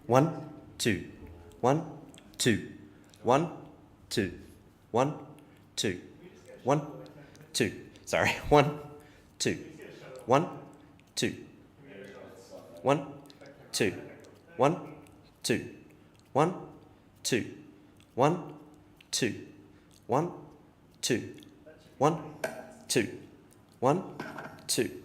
1, 2, 1, 2, 1, 2, 1, 2, 1, 2. Sorry, 1, 2, 1, 2, 1, 2, 1, 2, 1, 2, 1, 2, 1, 2, 1, 2, 1, 2.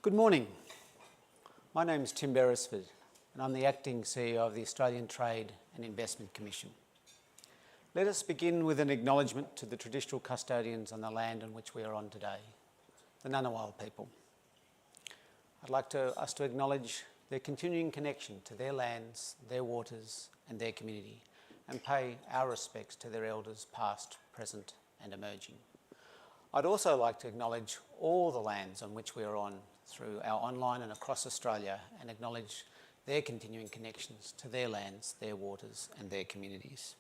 Good morning. My name is Tim Beresford and I'm the Acting CEO of the Australian Trade and Investment Commission. Let us begin with an acknowledgement to the traditional custodians on the land on which we are on today, the Ngunnawal people. I'd like us to acknowledge their continuing connection to their lands, their waters and their community, and pay our respects to their elders past, present and emerging. I'd also like to acknowledge all the lands on which we are on through our online and across Australia and acknowledge their continuing connections to their lands, their waters and their communities.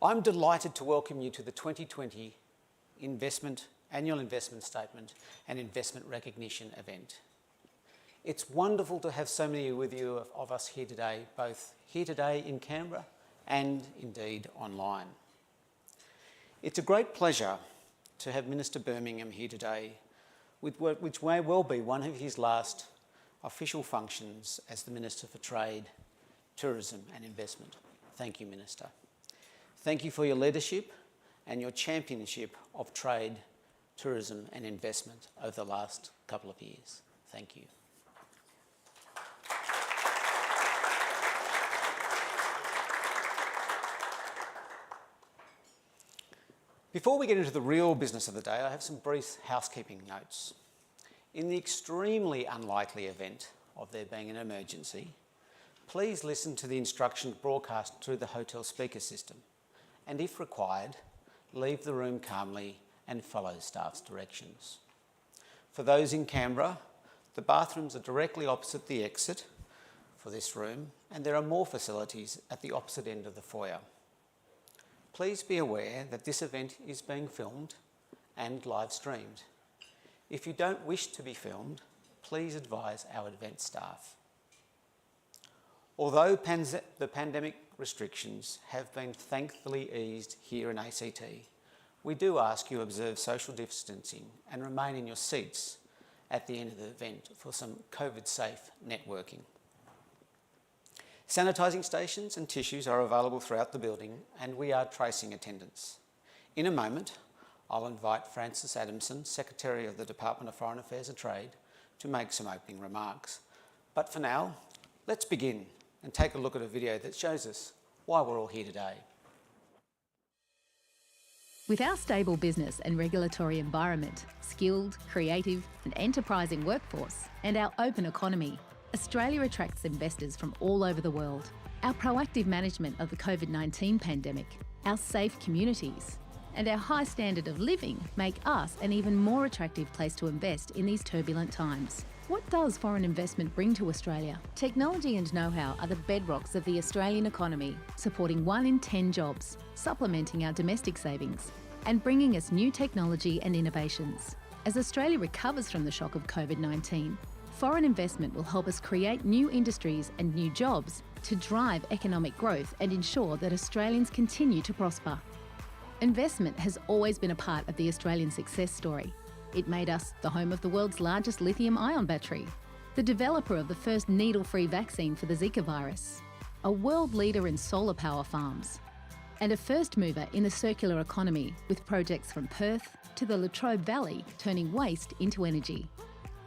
I'm delighted to welcome you to the 2020 Annual Investment Statement and Investment Recognition event. It's wonderful to have so many of us here today, both here today in Canberra and indeed online. It's a great pleasure to have Minister Birmingham here today, which may well be one of his last official functions as the Minister for Trade, Tourism and Investment. Thank you, Minister. Thank you for your leadership and your championship of trade, tourism and investment over the last couple of years. Thank you. Before we get into the real business of the day, I have some brief housekeeping notes. In the extremely unlikely event of there being an emergency, please listen to the instructions broadcast through the hotel speaker system, and if required, leave the room calmly and follow staff's directions. For those in Canberra, the bathrooms are directly opposite the exit for this room, and there are more facilities at the opposite end of the foyer. Please be aware that this event is being filmed and live streamed. If you don't wish to be filmed, please advise our event staff. Although the pandemic restrictions have been thankfully eased here in ACT, we do ask you observe social distancing and remain in your seats at the end of the event for some COVID-safe networking. Sanitising stations and tissues are available throughout the building and we are tracing attendance. In a moment, I'll invite Francis Adamson, Secretary of the Department of Foreign Affairs and Trade, to make some opening remarks. But for now, let's begin and take a look at a video that shows us why we're all here today. With our stable business and regulatory environment, skilled, creative and enterprising workforce, and our open economy, Australia attracts investors from all over the world. Our proactive management of the COVID-19 pandemic, our safe communities, and our high standard of living make us an even more attractive place to invest in these turbulent times. What does foreign investment bring to Australia? Technology and know-how are the bedrocks of the Australian economy, supporting 1 in 10 jobs, supplementing our domestic savings, and bringing us new technology and innovations. As Australia recovers from the shock of COVID-19, foreign investment will help us create new industries and new jobs to drive economic growth and ensure that Australians continue to prosper. Investment has always been a part of the Australian success story. It made us the home of the world's largest lithium-ion battery, the developer of the first needle-free vaccine for the Zika virus, a world leader in solar power farms, and a first mover in the circular economy with projects from Perth to the Latrobe Valley turning waste into energy.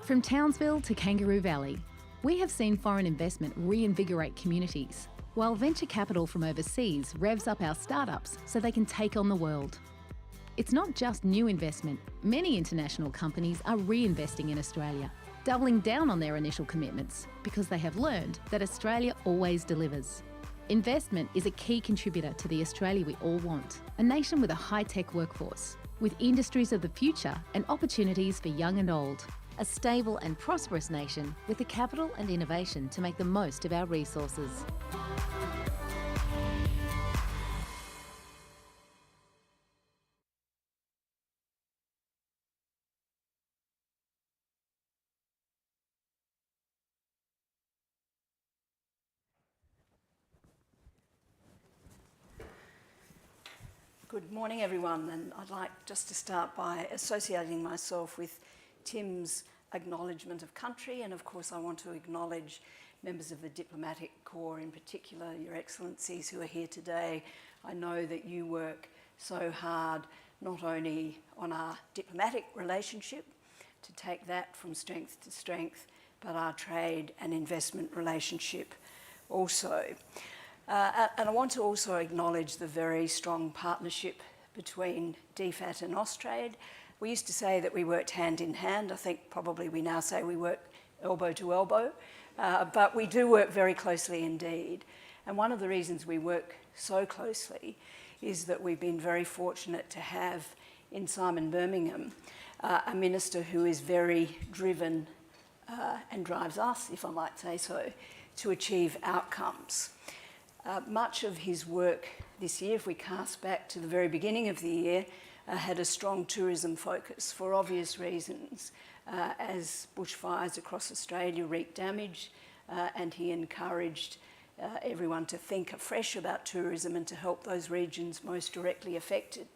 From Townsville to Kangaroo Valley, we have seen foreign investment reinvigorate communities, while venture capital from overseas revs up our startups so they can take on the world. It's not just new investment. Many international companies are reinvesting in Australia, doubling down on their initial commitments because they have learned that Australia always delivers. Investment is a key contributor to the Australia we all want, a nation with a high-tech workforce, with industries of the future and opportunities for young and old. A stable and prosperous nation with the capital and innovation to make the most of our resources. Good morning, everyone, and I'd like just to start by associating myself with Tim's acknowledgement of country, and of course I want to acknowledge members of the Diplomatic Corps, in particular Your Excellencies who are here today. I know that you work so hard not only on our diplomatic relationship to take that from strength to strength, but our trade and investment relationship also. And I want to also acknowledge the very strong partnership between DFAT and Austrade. We used to say that we worked hand in hand. I think probably we now say we work elbow to elbow, but we do work very closely indeed. And one of the reasons we work so closely is that we've been very fortunate to have in Simon Birmingham a minister who is very driven and drives us, if I might say so, to achieve outcomes. Much of his work this year, if we cast back to the very beginning of the year, had a strong tourism focus for obvious reasons, as bushfires across Australia wreaked damage, and he encouraged everyone to think afresh about tourism and to help those regions most directly affected.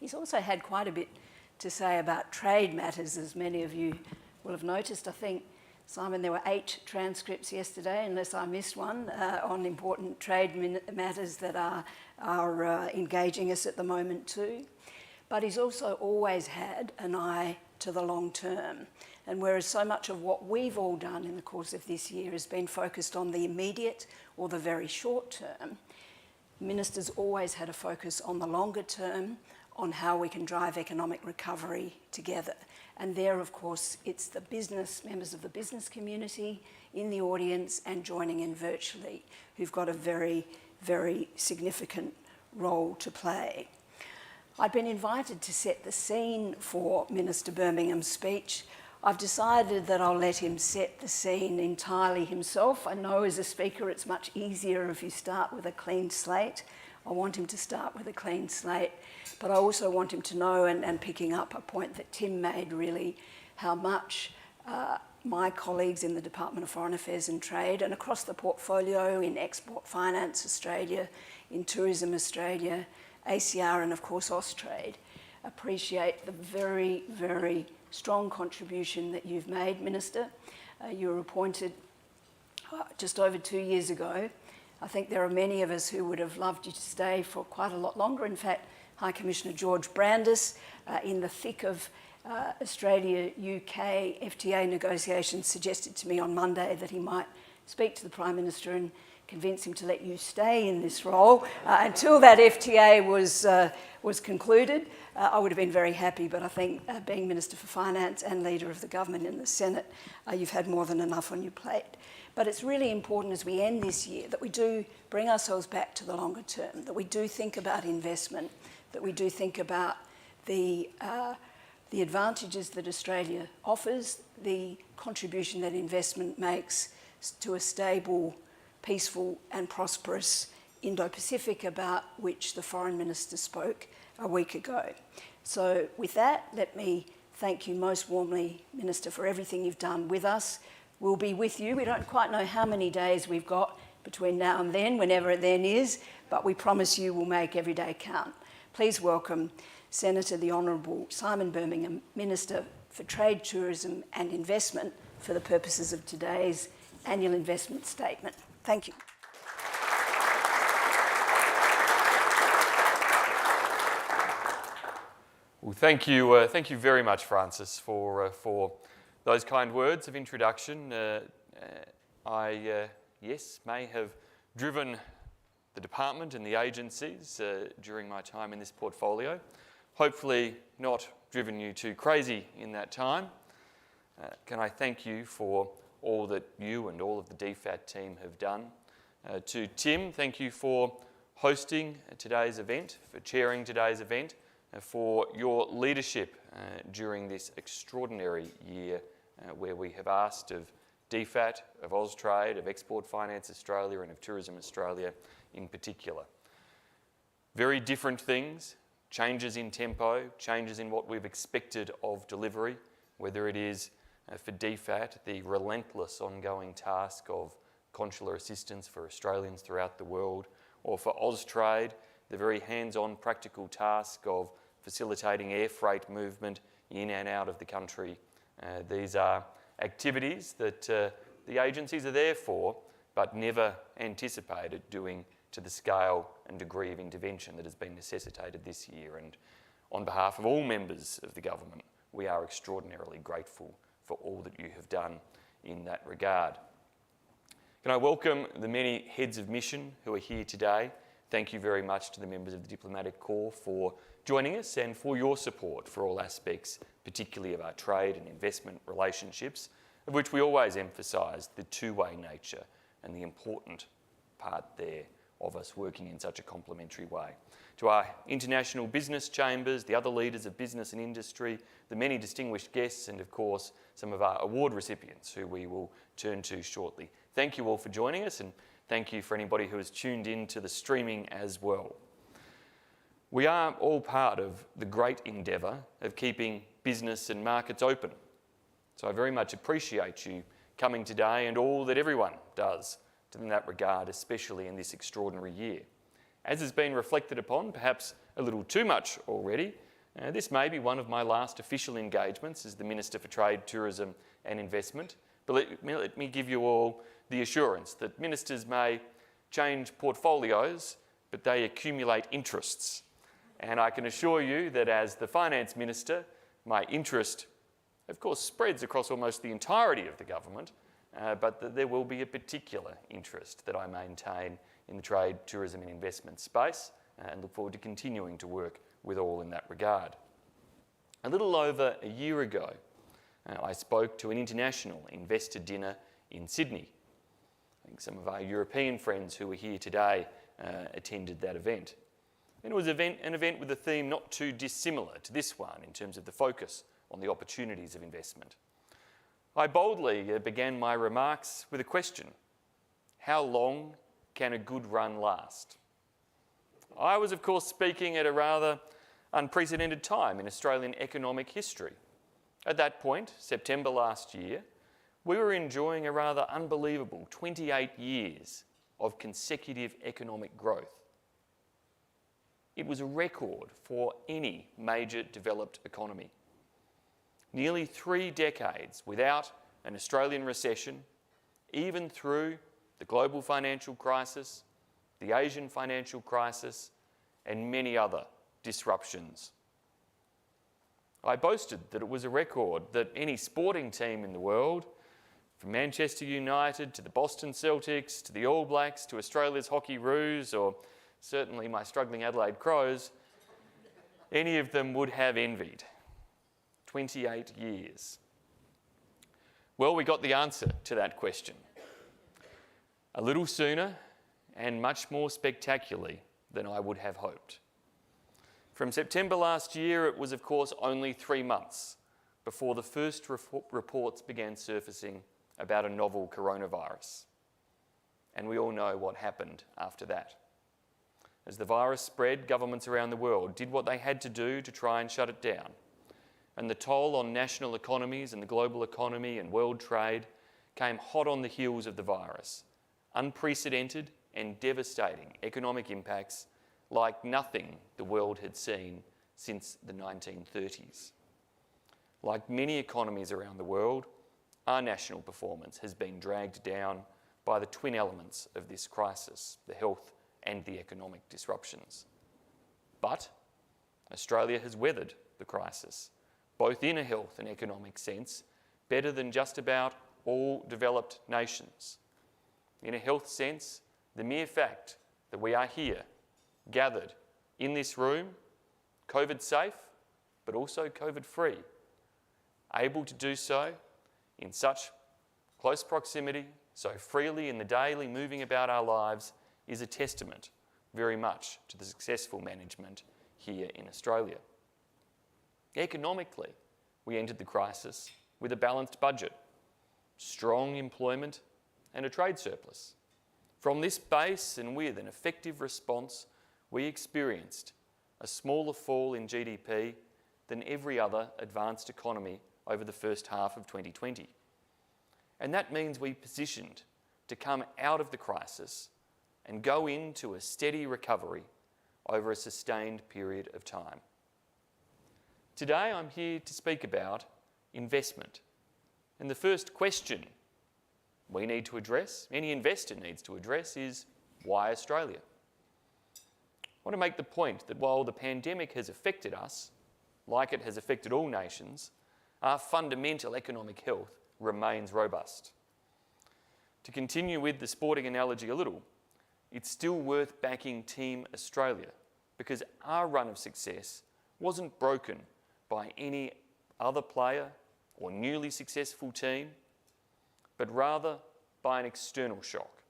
He's also had quite a bit to say about trade matters, as many of you will have noticed. I think, Simon, there were 8 transcripts yesterday, unless I missed one, on important trade matters that are engaging us at the moment too. But he's also always had an eye to the long term. And whereas so much of what we've all done in the course of this year has been focused on the immediate or the very short term, ministers always had a focus on the longer term, on how we can drive economic recovery together. And there, of course, it's the business, members of the business community in the audience and joining in virtually, who've got a very, very significant role to play. I've been invited to set the scene for Minister Birmingham's speech. I've decided that I'll let him set the scene entirely himself. I know as a speaker it's much easier if you start with a clean slate. I want him to start with a clean slate, but I also want him to know, and picking up a point that Tim made really, how much my colleagues in the Department of Foreign Affairs and Trade and across the portfolio in Export Finance Australia, in Tourism Australia, ACR and of course Austrade, appreciate the very, very strong contribution that you've made, Minister. You were appointed just over 2 years ago. I think there are many of us who would have loved you to stay for quite a lot longer. In fact, High Commissioner George Brandis, in the thick of Australia-UK FTA negotiations, suggested to me on Monday that he might speak to the Prime Minister and convince him to let you stay in this role until that FTA was concluded. I would have been very happy, but I think being Minister for Finance and Leader of the Government in the Senate, you've had more than enough on your plate. But it's really important as we end this year that we do bring ourselves back to the longer term, that we do think about investment, that we do think about the advantages that Australia offers, the contribution that investment makes to a stable, peaceful and prosperous Indo-Pacific, about which the Foreign Minister spoke a week ago. So with that, let me thank you most warmly, Minister, for everything you've done with us. We'll be with you. We don't quite know how many days we've got between now and then, whenever it then is, but we promise you we'll make every day count. Please welcome Senator the Honourable Simon Birmingham, Minister for Trade, Tourism and Investment, for the purposes of today's annual investment statement. Thank you. Well, thank you very much, Francis, for those kind words of introduction. I may have driven the department and the agencies during my time in this portfolio. Hopefully not driven you too crazy in that time. Can I thank you for all that you and all of the DFAT team have done. To Tim, thank you for hosting today's event, for chairing today's event, for your leadership during this extraordinary year where we have asked of DFAT, of Austrade, of Export Finance Australia and of Tourism Australia in particular. Very different things, changes in tempo, changes in what we've expected of delivery, whether it is for DFAT, the relentless ongoing task of consular assistance for Australians throughout the world, or for Austrade, the very hands-on practical task of facilitating air freight movement in and out of the country. These are activities that the agencies are there for, but never anticipated doing to the scale and degree of intervention that has been necessitated this year. And on behalf of all members of the government, we are extraordinarily grateful for all that you have done in that regard. Can I welcome the many heads of mission who are here today? Thank you very much to the members of the Diplomatic Corps for joining us and for your support for all aspects, particularly of our trade and investment relationships, of which we always emphasise the two-way nature and the important part there of us working in such a complementary way. To our international business chambers, the other leaders of business and industry, the many distinguished guests, and of course some of our award recipients who we will turn to shortly. Thank you all for joining us, and thank you for anybody who has tuned in to the streaming as well. We are all part of the great endeavour of keeping business and markets open. So I very much appreciate you coming today and all that everyone does in that regard, especially in this extraordinary year. As has been reflected upon, perhaps a little too much already, this may be one of my last official engagements as the Minister for Trade, Tourism and Investment. But let me give you all the assurance that ministers may change portfolios, but they accumulate interests. And I can assure you that as the Finance Minister, my interest, of course, spreads across almost the entirety of the government, but that there will be a particular interest that I maintain in the trade, tourism and investment space, and look forward to continuing to work with all in that regard. A little over a year ago, I spoke to an international investor dinner in Sydney. I think some of our European friends who are here today attended that event. And it was an event with a theme not too dissimilar to this one in terms of the focus on the opportunities of investment. I boldly began my remarks with a question: how long can a good run last? I was, of course, speaking at a rather unprecedented time in Australian economic history. At that point, September last year, we were enjoying a rather unbelievable 28 years of consecutive economic growth. It was a record for any major developed economy. Nearly 3 decades without an Australian recession, even through the global financial crisis, the Asian financial crisis, and many other disruptions. I boasted that it was a record that any sporting team in the world, from Manchester United to the Boston Celtics to the All Blacks to Australia's Hockey Roos, or certainly my struggling Adelaide Crows, any of them would have envied. 28 years. Well, we got the answer to that question. A little sooner and much more spectacularly than I would have hoped. From September last year, it was of course only 3 months before the first reports began surfacing about a novel coronavirus. And we all know what happened after that. As the virus spread, governments around the world did what they had to do to try and shut it down. And the toll on national economies and the global economy and world trade came hot on the heels of the virus. Unprecedented and devastating economic impacts like nothing the world had seen since the 1930s. Like many economies around the world, our national performance has been dragged down by the twin elements of this crisis, the health and the economic disruptions. But Australia has weathered the crisis, both in a health and economic sense, better than just about all developed nations. In a health sense, the mere fact that we are here, gathered in this room, COVID safe, but also COVID free, able to do so in such close proximity, so freely in the daily moving about our lives, is a testament very much to the successful management here in Australia. Economically, we entered the crisis with a balanced budget, strong employment and a trade surplus. From this base and with an effective response, we experienced a smaller fall in GDP than every other advanced economy over the first half of 2020. And that means we positioned to come out of the crisis and go into a steady recovery over a sustained period of time. Today I'm here to speak about investment. And the first question we need to address, any investor needs to address, is why Australia? I want to make the point that while the pandemic has affected us, like it has affected all nations, our fundamental economic health remains robust. To continue with the sporting analogy a little, it's still worth backing Team Australia because our run of success wasn't broken by any other player or newly successful team, but rather by an external shock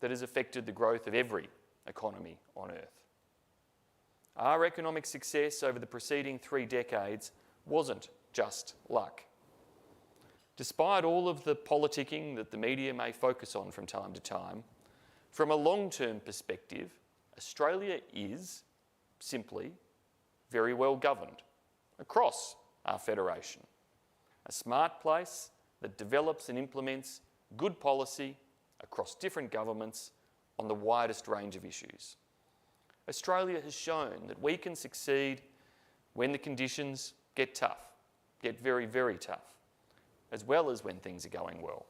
that has affected the growth of every economy on Earth. Our economic success over the preceding 3 decades wasn't just luck. Despite all of the politicking that the media may focus on from time to time, from a long-term perspective, Australia is simply very well governed across our federation. A smart place that develops and implements good policy across different governments on the widest range of issues. Australia has shown that we can succeed when the conditions get tough, get very, very tough, as well as when things are going well.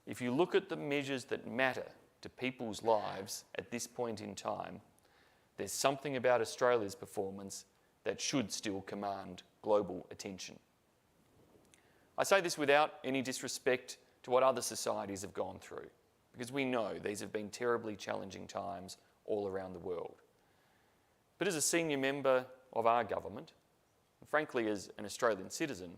If you look at the measures that matter to people's lives at this point in time, there's something about Australia's performance that should still command global attention. I say this without any disrespect to what other societies have gone through, because we know these have been terribly challenging times all around the world. But as a senior member of our government, and frankly as an Australian citizen,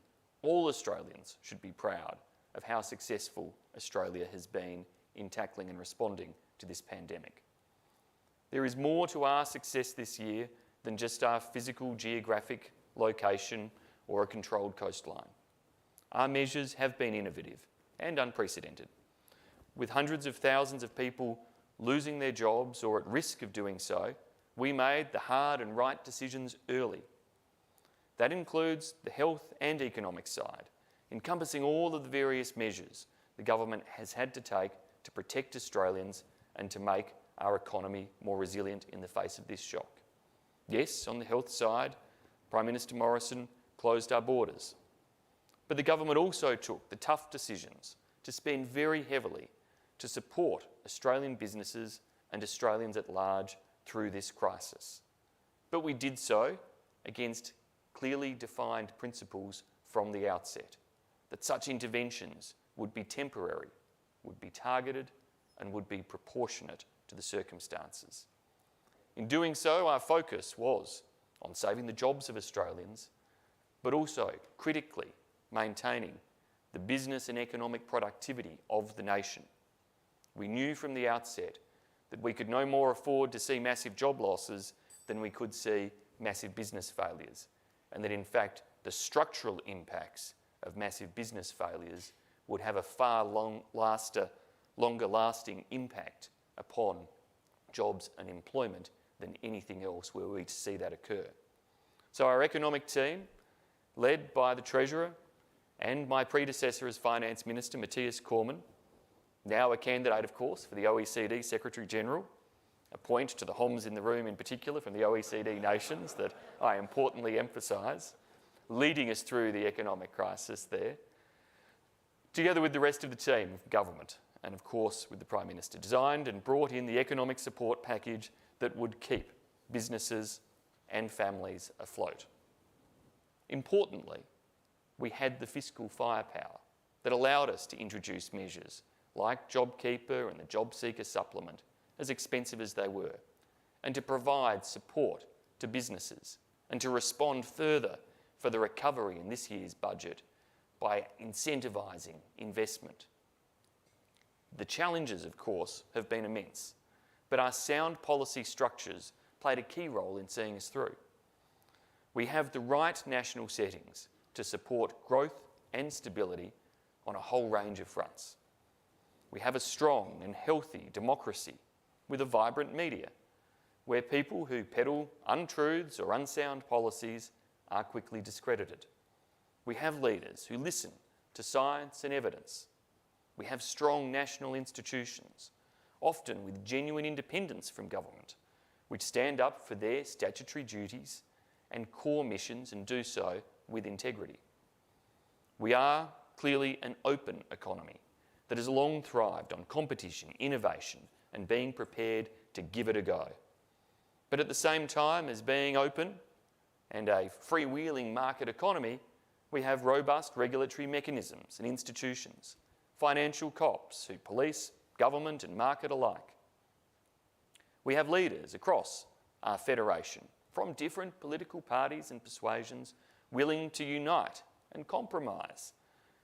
all Australians should be proud of how successful Australia has been in tackling and responding to this pandemic. There is more to our success this year than just our physical geographic location or a controlled coastline. Our measures have been innovative and unprecedented. With hundreds of thousands of people losing their jobs or at risk of doing so, we made the hard and right decisions early. That includes the health and economic side, encompassing all of the various measures the government has had to take to protect Australians and to make our economy more resilient in the face of this shock. Yes, on the health side, Prime Minister Morrison closed our borders. But the government also took the tough decisions to spend very heavily to support Australian businesses and Australians at large through this crisis. But we did so against clearly defined principles from the outset, that such interventions would be temporary, would be targeted, and would be proportionate to the circumstances. In doing so, our focus was on saving the jobs of Australians, but also critically maintaining the business and economic productivity of the nation. We knew from the outset that we could no more afford to see massive job losses than we could see massive business failures, and that in fact the structural impacts of massive business failures would have a far longer lasting impact upon jobs and employment than anything else were we to see that occur. So our economic team, led by the Treasurer and my predecessor as Finance Minister, Matthias Cormann, now a candidate, of course, for the OECD Secretary-General, a point to the HOMs in the room in particular from the OECD nations that I importantly emphasise, leading us through the economic crisis there, together with the rest of the team of government and, of course, with the Prime Minister, designed and brought in the economic support package that would keep businesses and families afloat. Importantly, we had the fiscal firepower that allowed us to introduce measures like JobKeeper and the JobSeeker supplement, as expensive as they were, and to provide support to businesses and to respond further for the recovery in this year's budget by incentivising investment. The challenges, of course, have been immense, but our sound policy structures played a key role in seeing us through. We have the right national settings to support growth and stability on a whole range of fronts. We have a strong and healthy democracy with a vibrant media, where people who peddle untruths or unsound policies are quickly discredited. We have leaders who listen to science and evidence. We have strong national institutions, often with genuine independence from government, which stand up for their statutory duties and core missions and do so with integrity. We are clearly an open economy that has long thrived on competition, innovation, and being prepared to give it a go. But at the same time as being open, and a freewheeling market economy, we have robust regulatory mechanisms and institutions, financial cops who police government and market alike. We have leaders across our federation from different political parties and persuasions willing to unite and compromise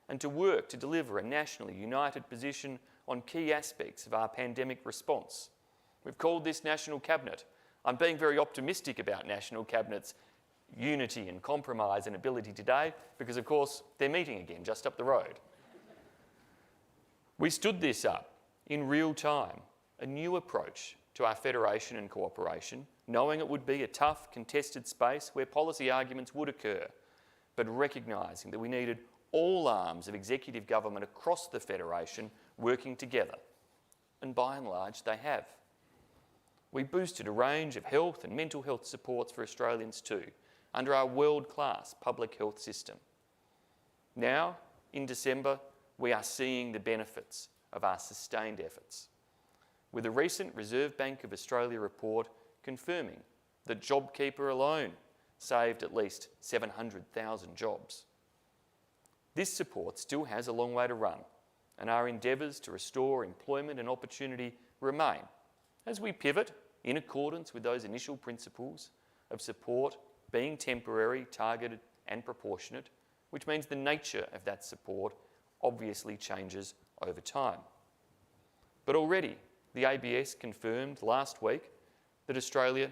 and to work to deliver a nationally united position on key aspects of our pandemic response. We've called this National Cabinet. I'm being very optimistic about National Cabinet's unity and compromise and ability today because, of course, they're meeting again just up the road. We stood this up in real time, a new approach to our federation and cooperation, knowing it would be a tough, contested space where policy arguments would occur, but recognising that we needed all arms of executive government across the federation working together. And by and large, they have. We boosted a range of health and mental health supports for Australians too, under our world-class public health system. Now, in December, we are seeing the benefits of our sustained efforts, with a recent Reserve Bank of Australia report confirming that JobKeeper alone saved at least 700,000 jobs. This support still has a long way to run, and our endeavours to restore employment and opportunity remain as we pivot in accordance with those initial principles of support being temporary, targeted and proportionate, which means the nature of that support obviously changes over time. But already, the ABS confirmed last week that Australia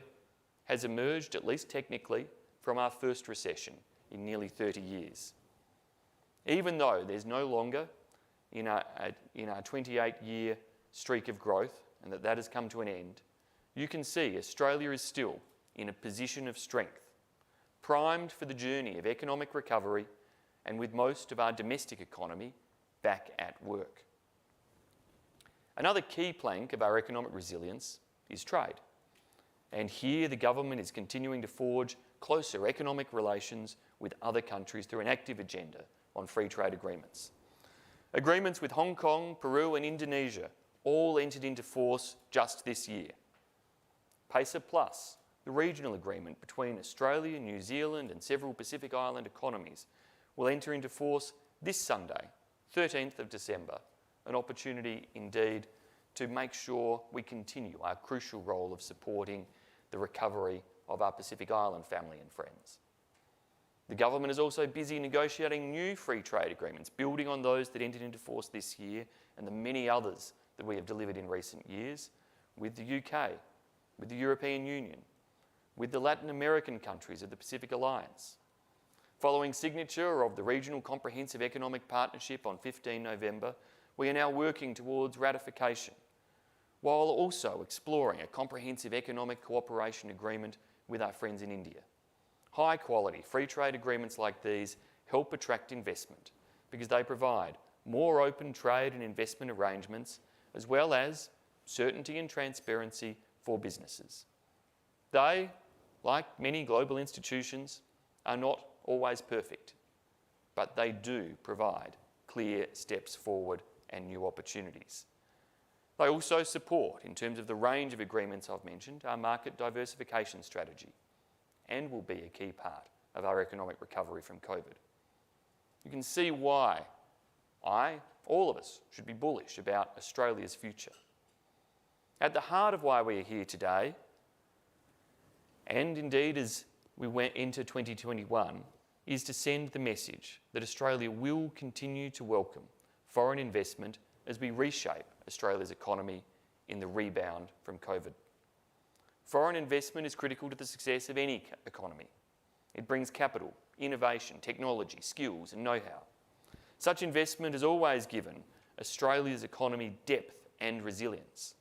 has emerged, at least technically, from our first recession in nearly 30 years. Even though there's no longer in our 28-year streak of growth and that has come to an end, you can see Australia is still in a position of strength, primed for the journey of economic recovery and with most of our domestic economy back at work. Another key plank of our economic resilience is trade. And here the government is continuing to forge closer economic relations with other countries through an active agenda on free trade agreements. Agreements with Hong Kong, Peru and Indonesia all entered into force just this year. PACER Plus, the regional agreement between Australia, New Zealand and several Pacific Island economies, will enter into force this Sunday, 13th of December, an opportunity indeed to make sure we continue our crucial role of supporting the recovery of our Pacific Island family and friends. The government is also busy negotiating new free trade agreements, building on those that entered into force this year and the many others that we have delivered in recent years with the UK, with the European Union, with the Latin American countries of the Pacific Alliance. Following signature of the Regional Comprehensive Economic Partnership on 15 November, we are now working towards ratification, while also exploring a comprehensive economic cooperation agreement with our friends in India. High quality free trade agreements like these help attract investment because they provide more open trade and investment arrangements as well as certainty and transparency for businesses. They, like many global institutions, are not always perfect, but they do provide clear steps forward and new opportunities. They also support, in terms of the range of agreements I've mentioned, our market diversification strategy and will be a key part of our economic recovery from COVID. You can see why all of us, should be bullish about Australia's future. At the heart of why we are here today, and indeed as we went into 2021, is to send the message that Australia will continue to welcome foreign investment as we reshape Australia's economy in the rebound from COVID. Foreign investment is critical to the success of any economy. It brings capital, innovation, technology, skills and know-how. Such investment has always given Australia's economy depth and resilience.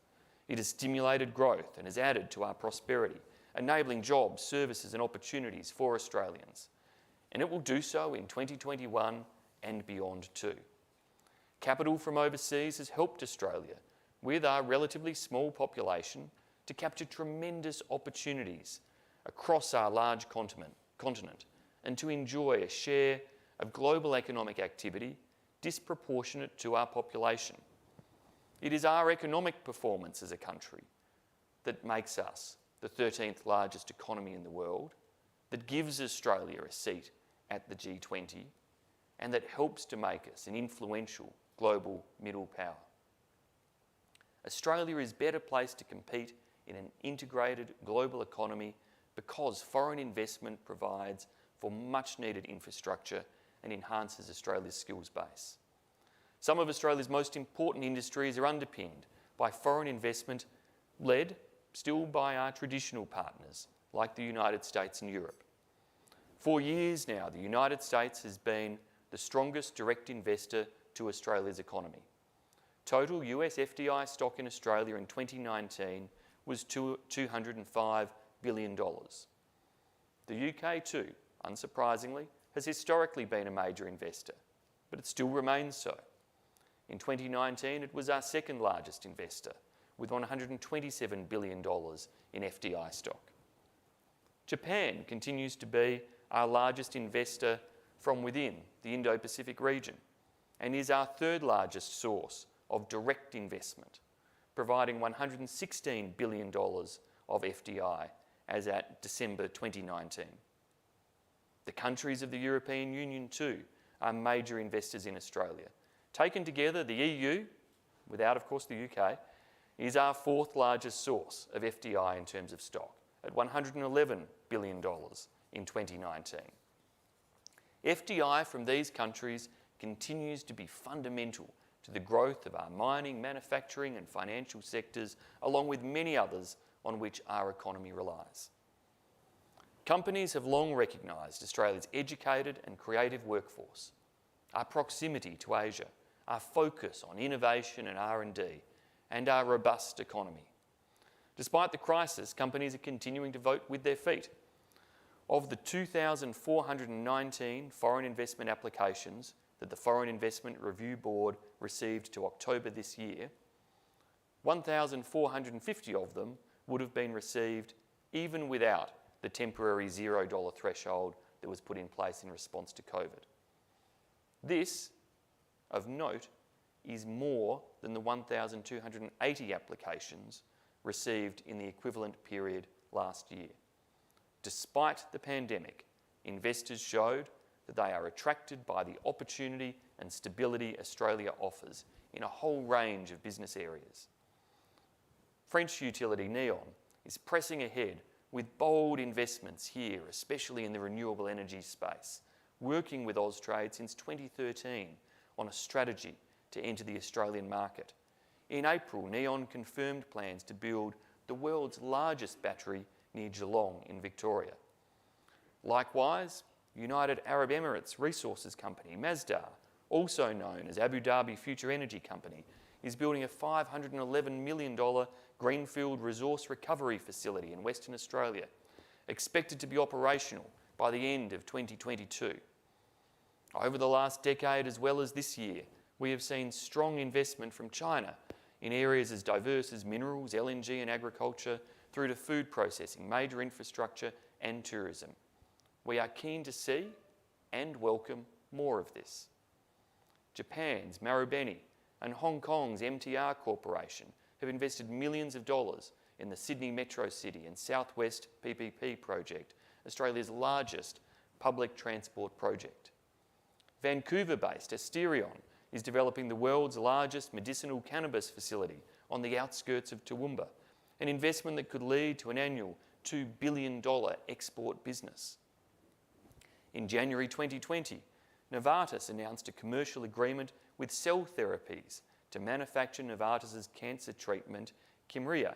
It has stimulated growth and has added to our prosperity, enabling jobs, services and opportunities for Australians. And it will do so in 2021 and beyond too. Capital from overseas has helped Australia, with our relatively small population, to capture tremendous opportunities across our large continent and to enjoy a share of global economic activity disproportionate to our population. It is our economic performance as a country that makes us the 13th largest economy in the world that gives Australia a seat at the G20 and that helps to make us an influential global middle power. Australia is better placed to compete in an integrated global economy because foreign investment provides for much needed infrastructure and enhances Australia's skills base. Some of Australia's most important industries are underpinned by foreign investment led still by our traditional partners like the United States and Europe. For years now, the United States has been the strongest direct investor to Australia's economy. Total US FDI stock in Australia in 2019 was $205 billion. The UK too, unsurprisingly, has historically been a major investor, but it still remains so. In 2019, it was our second largest investor, with $127 billion in FDI stock. Japan continues to be our largest investor from within the Indo-Pacific region and is our third largest source of direct investment, providing $116 billion of FDI as at December 2019. The countries of the European Union too are major investors in Australia. Taken together, the EU, without of course the UK, is our fourth largest source of FDI in terms of stock, at $111 billion in 2019. FDI from these countries continues to be fundamental to the growth of our mining, manufacturing and financial sectors, along with many others on which our economy relies. Companies have long recognised Australia's educated and creative workforce, our proximity to Asia, our focus on innovation and R&D, and our robust economy. Despite the crisis, companies are continuing to vote with their feet. Of the 2,419 foreign investment applications that the Foreign Investment Review Board received to October this year, 1,450 of them would have been received even without the temporary $0 threshold that was put in place in response to COVID. This, of note, is more than the 1,280 applications received in the equivalent period last year. Despite the pandemic, investors showed that they are attracted by the opportunity and stability Australia offers in a whole range of business areas. French utility Neoen is pressing ahead with bold investments here, especially in the renewable energy space, working with Austrade since 2013 on a strategy to enter the Australian market. In April, Neoen confirmed plans to build the world's largest battery near Geelong in Victoria. Likewise, United Arab Emirates resources company Masdar, also known as Abu Dhabi Future Energy Company, is building a $511 million greenfield resource recovery facility in Western Australia, expected to be operational by the end of 2022. Over the last decade as well as this year, we have seen strong investment from China in areas as diverse as minerals, LNG and agriculture, through to food processing, major infrastructure and tourism. We are keen to see and welcome more of this. Japan's Marubeni and Hong Kong's MTR Corporation have invested millions of dollars in the Sydney Metro City and Southwest PPP project, Australia's largest public transport project. Vancouver-based Asterion is developing the world's largest medicinal cannabis facility on the outskirts of Toowoomba, an investment that could lead to an annual $2 billion export business. In January 2020, Novartis announced a commercial agreement with Cell Therapies to manufacture Novartis's cancer treatment, Kymriah.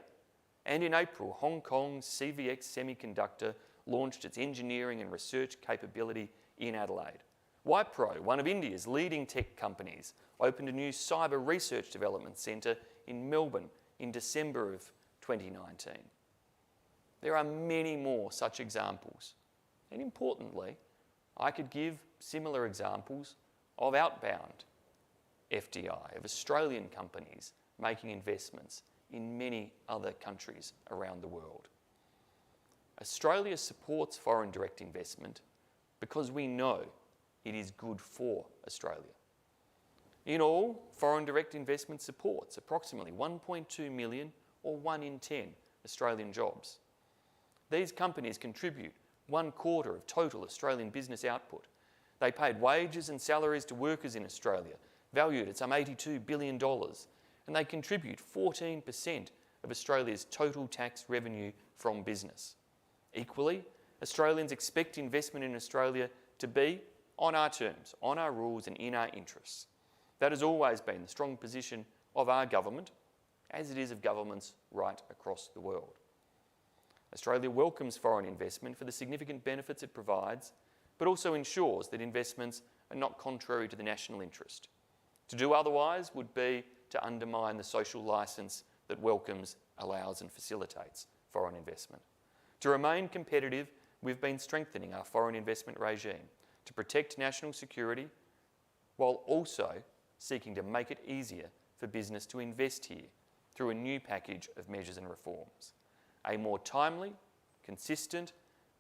And in April, Hong Kong's CVX Semiconductor launched its engineering and research capability in Adelaide. Wipro, one of India's leading tech companies, opened a new cyber research development centre in Melbourne in December of 2019. There are many more such examples, and importantly, I could give similar examples of outbound FDI, of Australian companies making investments in many other countries around the world. Australia supports foreign direct investment because we know it is good for Australia. In all, foreign direct investment supports approximately 1.2 million or 1 in 10 Australian jobs. These companies contribute 1/4 of total Australian business output. They paid wages and salaries to workers in Australia, valued at some $82 billion, and they contribute 14% of Australia's total tax revenue from business. Equally, Australians expect investment in Australia to be on our terms, on our rules and in our interests. That has always been the strong position of our government, as it is of governments right across the world. Australia welcomes foreign investment for the significant benefits it provides, but also ensures that investments are not contrary to the national interest. To do otherwise would be to undermine the social licence that welcomes, allows and facilitates foreign investment. To remain competitive, we've been strengthening our foreign investment regime to protect national security while also seeking to make it easier for business to invest here through a new package of measures and reforms. A more timely, consistent,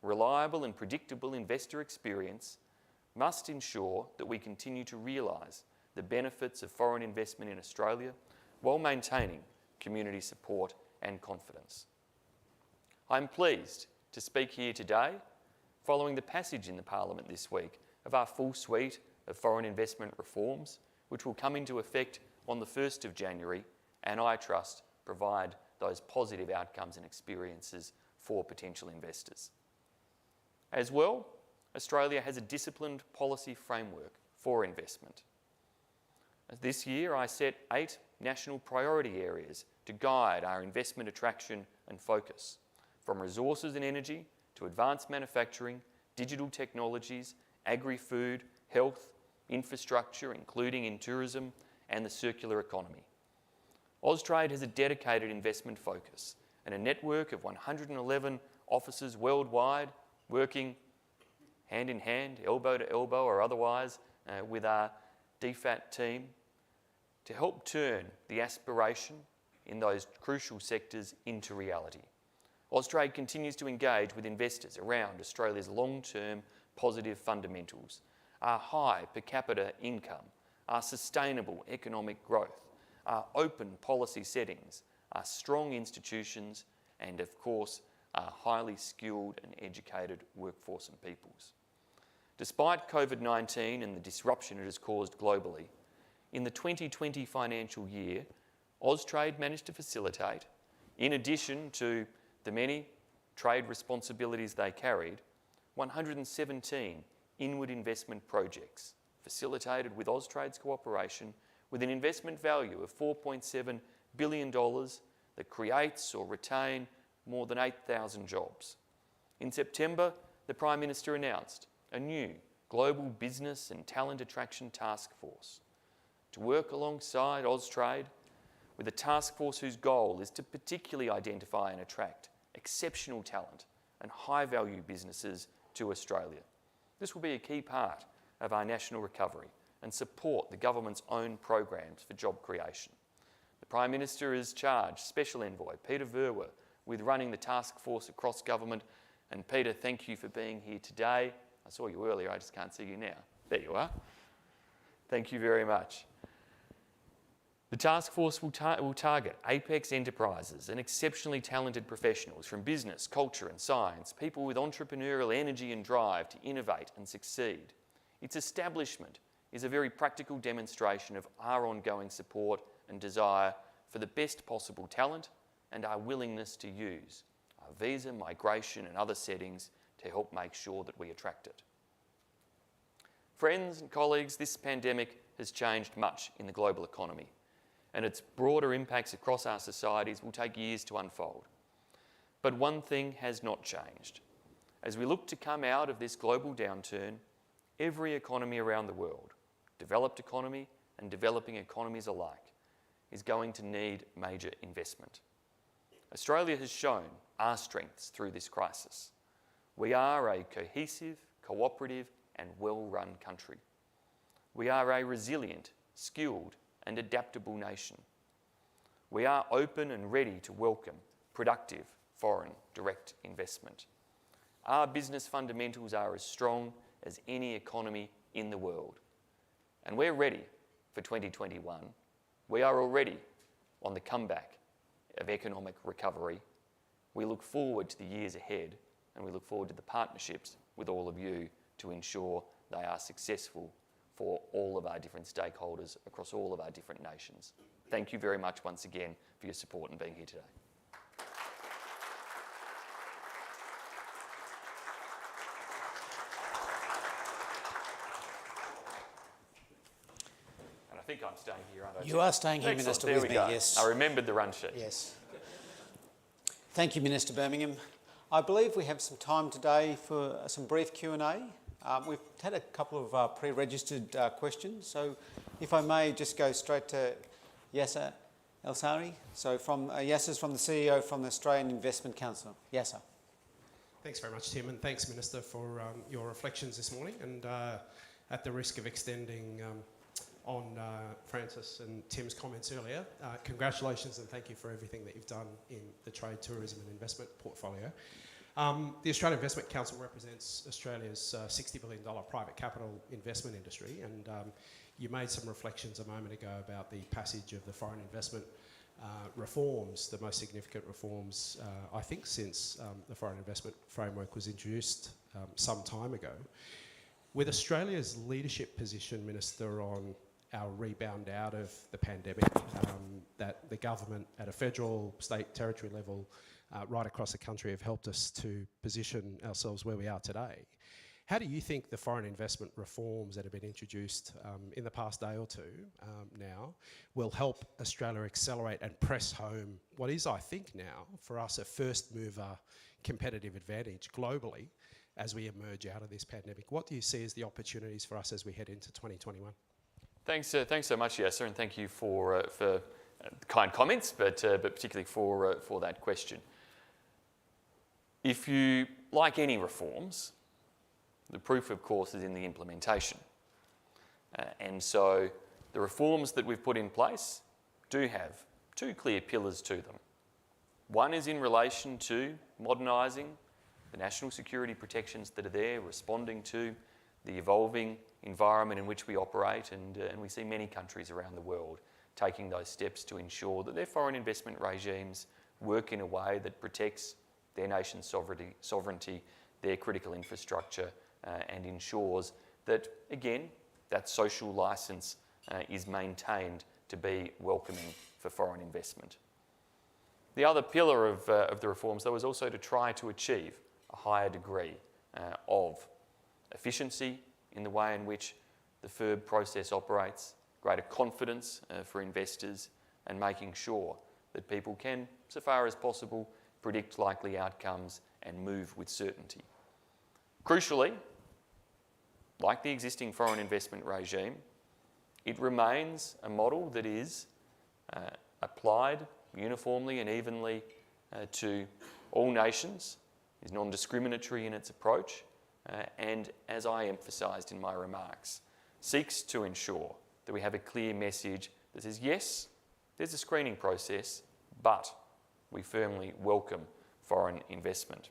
reliable and predictable investor experience must ensure that we continue to realise the benefits of foreign investment in Australia while maintaining community support and confidence. I'm pleased to speak here today following the passage in the Parliament this week of our full suite of foreign investment reforms, which will come into effect on the 1st of January and I trust provide those positive outcomes and experiences for potential investors. As well, Australia has a disciplined policy framework for investment. This year I set 8 national priority areas to guide our investment attraction and focus, from resources and energy to advanced manufacturing, digital technologies, agri-food, health, infrastructure, including in tourism, and the circular economy. Austrade has a dedicated investment focus and a network of 111 offices worldwide working hand in hand, elbow to elbow or otherwise, with our DFAT team to help turn the aspiration in those crucial sectors into reality. Austrade continues to engage with investors around Australia's long-term positive fundamentals, our high per capita income, our sustainable economic growth, our open policy settings, our strong institutions, and of course, our highly skilled and educated workforce and peoples. Despite COVID-19 and the disruption it has caused globally, in the 2020 financial year, Austrade managed to facilitate, in addition to the many trade responsibilities they carried, 117 inward investment projects facilitated with Austrade's cooperation with an investment value of $4.7 billion that creates or retain more than 8,000 jobs. In September, the Prime Minister announced a new global business and talent attraction task force to work alongside Austrade with a task force whose goal is to particularly identify and attract exceptional talent and high-value businesses to Australia. This will be a key part of our national recovery and support the government's own programs for job creation. The Prime Minister has charged Special Envoy Peter Verwer with running the task force across government. And Peter, thank you for being here today. I saw you earlier, I just can't see you now. There you are. Thank you very much. The task force will target apex enterprises and exceptionally talented professionals from business, culture and science, people with entrepreneurial energy and drive to innovate and succeed. Its establishment is a very practical demonstration of our ongoing support and desire for the best possible talent and our willingness to use our visa, migration and other settings to help make sure that we attract it. Friends and colleagues, this pandemic has changed much in the global economy, and its broader impacts across our societies will take years to unfold. But one thing has not changed. As we look to come out of this global downturn, every economy around the world, developed economy and developing economies alike, is going to need major investment. Australia has shown our strengths through this crisis. We are a cohesive, cooperative and well-run country. We are a resilient, skilled and adaptable nation. We are open and ready to welcome productive foreign direct investment. Our business fundamentals are as strong as any economy in the world. And we're ready for 2021. We are already on the comeback of economic recovery. We look forward to the years ahead and we look forward to the partnerships with all of you to ensure they are successful for all of our different stakeholders across all of our different nations. Thank you very much once again for your support and being here today. And I think I'm staying here, aren't I? You are staying here, Excellent. Minister, There with we me, go. yes. I remembered the run sheet. Yes. Thank you, Minister Birmingham. I believe we have some time today for some brief Q&A. We've had a couple of pre-registered questions, so if I may just go straight to Yasser El-Sari. So Yasser's from the CEO from the Australian Investment Council. Yasser. Thanks very much, Tim, and thanks, Minister, for your reflections this morning. And at the risk of extending on Francis and Tim's comments earlier, congratulations and thank you for everything that you've done in the trade, tourism and investment portfolio. The Australian Investment Council represents Australia's $60 billion private capital investment industry, and you made some reflections a moment ago about the passage of the foreign investment reforms, the most significant reforms, I think, since the foreign investment framework was introduced some time ago. With Australia's leadership position, Minister, on our rebound out of the pandemic, that the government at a federal, state, territory level, right across the country have helped us to position ourselves where we are today. How do you think the foreign investment reforms that have been introduced in the past day or two now will help Australia accelerate and press home what is, I think now, for us a first mover competitive advantage globally as we emerge out of this pandemic? What do you see as the opportunities for us as we head into 2021? Thanks so much, Yasser, and thank you for kind comments, but particularly for that question. If you like any reforms, the proof, of course, is in the implementation. And so the reforms that we've put in place do have two clear pillars to them. One is in relation to modernising the national security protections that are there, responding to the evolving environment in which we operate, and we see many countries around the world taking those steps to ensure that their foreign investment regimes work in a way that protects their nation's sovereignty, their critical infrastructure, and ensures that, again, that social licence is maintained to be welcoming for foreign investment. The other pillar of the reforms, though, is also to try to achieve a higher degree of efficiency in the way in which the FIRB process operates, greater confidence for investors, and making sure that people can, so far as possible, predict likely outcomes and move with certainty. Crucially, like the existing foreign investment regime, it remains a model that is applied uniformly and evenly to all nations, is non-discriminatory in its approach, and, as I emphasised in my remarks, seeks to ensure that we have a clear message that says, yes, there's a screening process, but we firmly welcome foreign investment.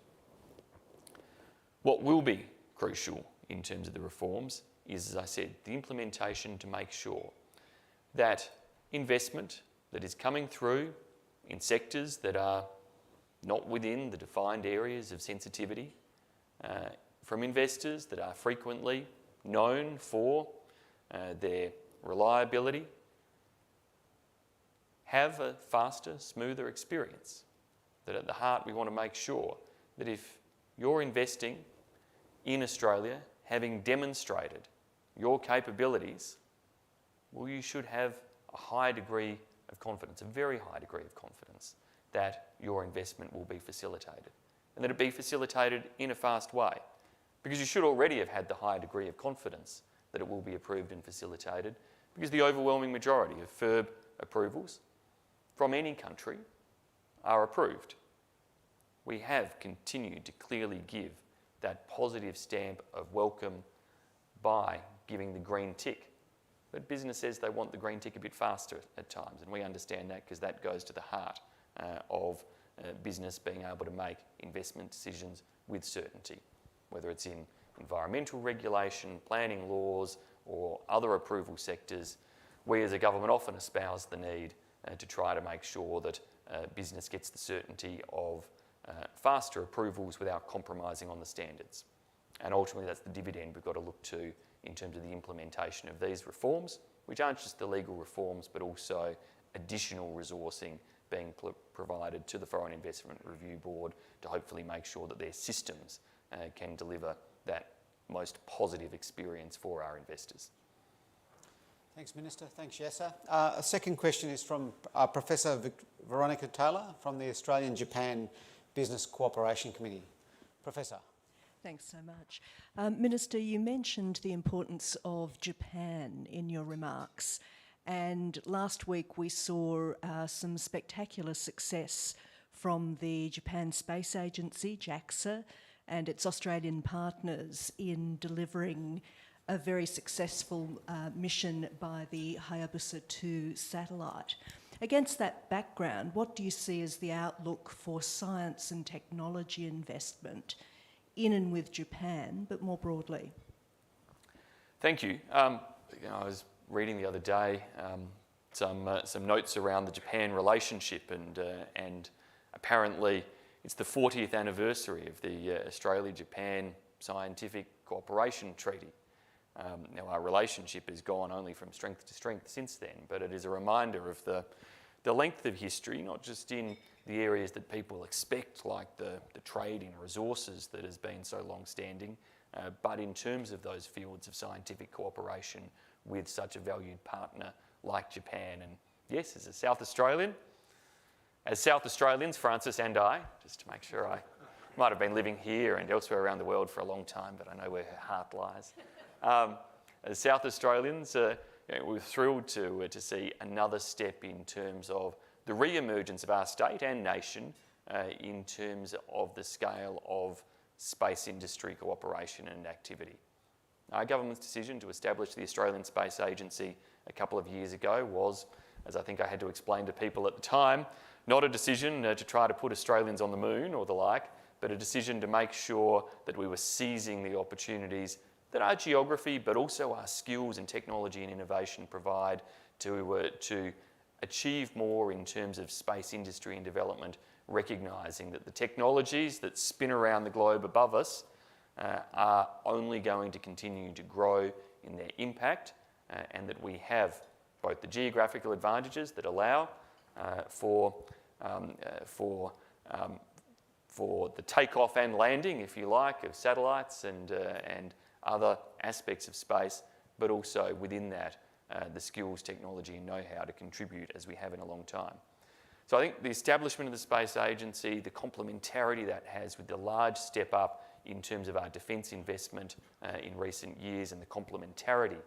What will be crucial in terms of the reforms is, as I said, the implementation to make sure that investment that is coming through in sectors that are not within the defined areas of sensitivity, from investors that are frequently known for their reliability, have a faster, smoother experience. That at the heart we want to make sure that if you're investing in Australia, having demonstrated your capabilities, well, you should have a high degree of confidence, a very high degree of confidence, that your investment will be facilitated. And that it be facilitated in a fast way. Because you should already have had the high degree of confidence that it will be approved and facilitated, because the overwhelming majority of FIRB approvals from any country are approved. We have continued to clearly give that positive stamp of welcome by giving the green tick. But business says they want the green tick a bit faster at times, and we understand that because that goes to the heart of business being able to make investment decisions with certainty, whether it's in environmental regulation, planning laws, or other approval sectors. We as a government often espouse the need to try to make sure that business gets the certainty of faster approvals without compromising on the standards. And ultimately that's the dividend we've got to look to in terms of the implementation of these reforms, which aren't just the legal reforms but also additional resourcing being provided to the Foreign Investment Review Board to hopefully make sure that their systems can deliver that most positive experience for our investors. Thanks, Minister. Thanks, Yasser. A second question is from Professor Veronica Taylor from the Australian-Japan Business Cooperation Committee. Professor. Thanks so much. Minister, you mentioned the importance of Japan in your remarks, and last week we saw some spectacular success from the Japan Space Agency, JAXA, and its Australian partners in delivering a very successful mission by the Hayabusa 2 satellite. Against that background, what do you see as the outlook for science and technology investment in and with Japan, but more broadly? Thank you. I was reading the other day some notes around the Japan relationship, and apparently it's the 40th anniversary of the Australia-Japan Scientific Cooperation Treaty. Now our relationship has gone only from strength to strength since then, but it is a reminder of the length of history, not just in the areas that people expect, like the trade in resources that has been so long-standing, but in terms of those fields of scientific cooperation with such a valued partner like Japan. And yes, as South Australians, Francis and I, just to make sure, I might have been living here and elsewhere around the world for a long time, but I know where her heart lies. As South Australians, we're thrilled to see another step in terms of the re-emergence of our state and nation in terms of the scale of space industry cooperation and activity. Our government's decision to establish the Australian Space Agency a couple of years ago was, as I think I had to explain to people at the time, not a decision to try to put Australians on the moon or the like, but a decision to make sure that we were seizing the opportunities that our geography, but also our skills and technology and innovation provide to achieve more in terms of space industry and development, recognising that the technologies that spin around the globe above us are only going to continue to grow in their impact, and that we have both the geographical advantages that allow for the takeoff and landing, if you like, of satellites and other aspects of space, but also within that the skills, technology and know-how to contribute as we have in a long time. So I think the establishment of the Space Agency, the complementarity that has with the large step up in terms of our defence investment in recent years, and the complementarity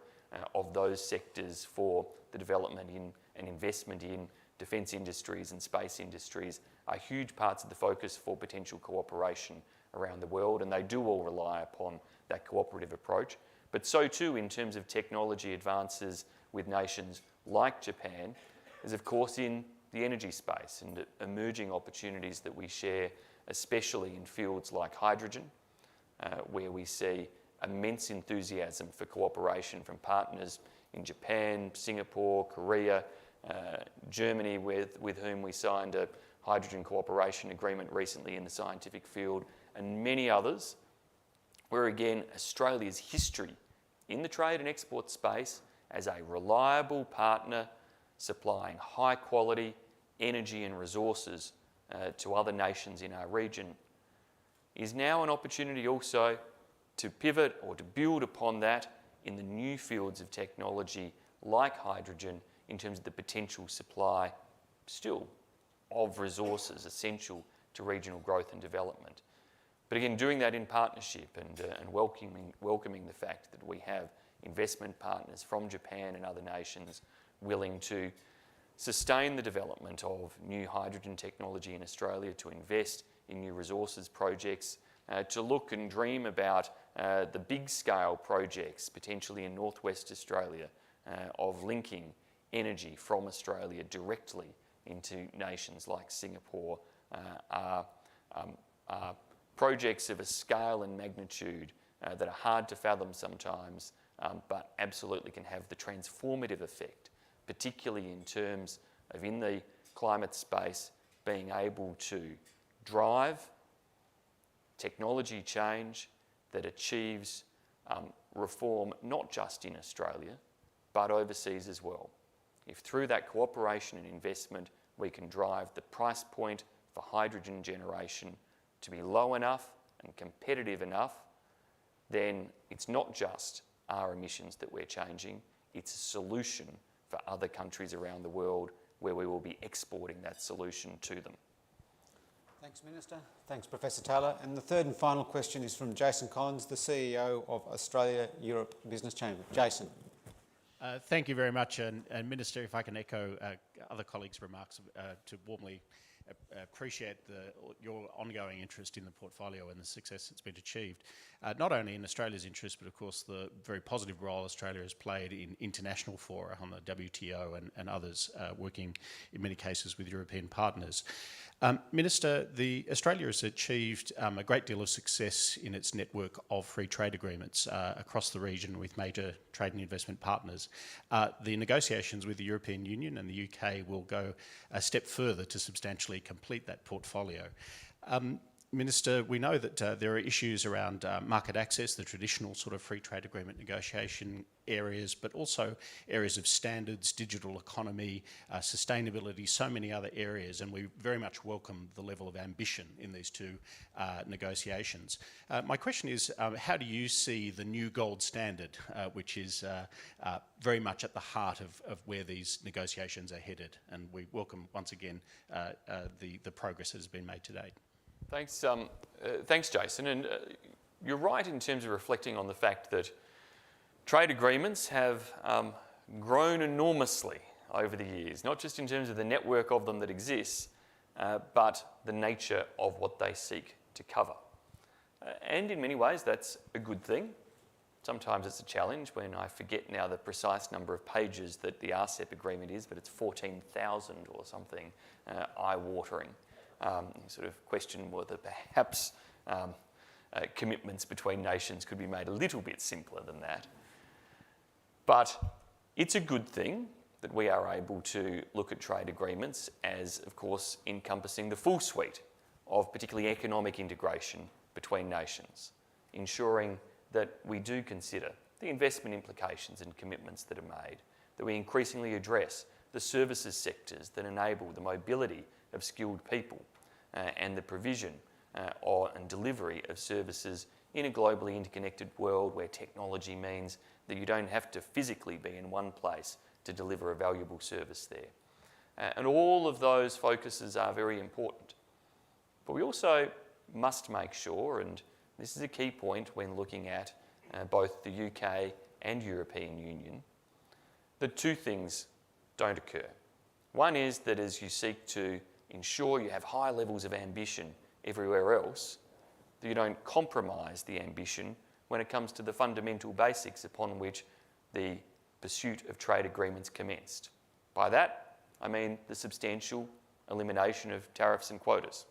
of those sectors for the development in and investment in defence industries and space industries are huge parts of the focus for potential cooperation around the world, and they do all rely upon that cooperative approach. But so too in terms of technology advances with nations like Japan is of course in the energy space and emerging opportunities that we share, especially in fields like hydrogen, where we see immense enthusiasm for cooperation from partners in Japan, Singapore, Korea, Germany, with whom we signed a hydrogen cooperation agreement recently in the scientific field, and many others, where again Australia's history in the trade and export space as a reliable partner supplying high quality energy and resources to other nations in our region is now an opportunity also to pivot or to build upon that in the new fields of technology like hydrogen, in terms of the potential supply still of resources essential to regional growth and development. But again, doing that in partnership and welcoming the fact that we have investment partners from Japan and other nations willing to sustain the development of new hydrogen technology in Australia, to invest in new resources projects, to look and dream about the big scale projects potentially in northwest Australia of linking energy from Australia directly into nations like Singapore are projects of a scale and magnitude that are hard to fathom sometimes, but absolutely can have the transformative effect, particularly in terms of, in the climate space, being able to drive technology change that achieves reform not just in Australia, but overseas as well. If through that cooperation and investment we can drive the price point for hydrogen generation to be low enough and competitive enough, then it's not just our emissions that we're changing, it's a solution for other countries around the world where we will be exporting that solution to them. Thanks, Minister. Thanks, Professor Taylor. And the third and final question is from Jason Collins, the CEO of Australia Europe Business Chamber. Jason. Thank you very much. And Minister, if I can echo other colleagues' remarks to warmly appreciate your ongoing interest in the portfolio and the success that's been achieved, not only in Australia's interest, but of course the very positive role Australia has played in international fora on the WTO and others, working in many cases with European partners. Minister, Australia has achieved a great deal of success in its network of free trade agreements across the region with major trade and investment partners. The negotiations with the European Union and the UK will go a step further to substantially complete that portfolio. Minister, we know that there are issues around market access, the traditional sort of free trade agreement negotiation areas, but also areas of standards, digital economy, sustainability, so many other areas, and we very much welcome the level of ambition in these two negotiations. My question is, how do you see the new gold standard, which is very much at the heart of where these negotiations are headed? And we welcome, once again, the progress that has been made to date. Thanks, Jason. And you're right in terms of reflecting on the fact that trade agreements have grown enormously over the years, not just in terms of the network of them that exists, but the nature of what they seek to cover. And in many ways, that's a good thing. Sometimes it's a challenge when I forget now the precise number of pages that the RCEP agreement is, but it's 14,000 or something, eye-watering. You sort of question whether perhaps commitments between nations could be made a little bit simpler than that. But it's a good thing that we are able to look at trade agreements as, of course, encompassing the full suite of particularly economic integration between nations, ensuring that we do consider the investment implications and commitments that are made, that we increasingly address the services sectors that enable the mobility of skilled people and the provision and delivery of services in a globally interconnected world where technology means that you don't have to physically be in one place to deliver a valuable service there. And all of those focuses are very important. But we also must make sure, and this is a key point when looking at both the UK and European Union, that two things don't occur. One is that as you seek to ensure you have high levels of ambition everywhere else, that you don't compromise the ambition when it comes to the fundamental basics upon which the pursuit of trade agreements commenced. By that, I mean the substantial elimination of tariffs and quotas.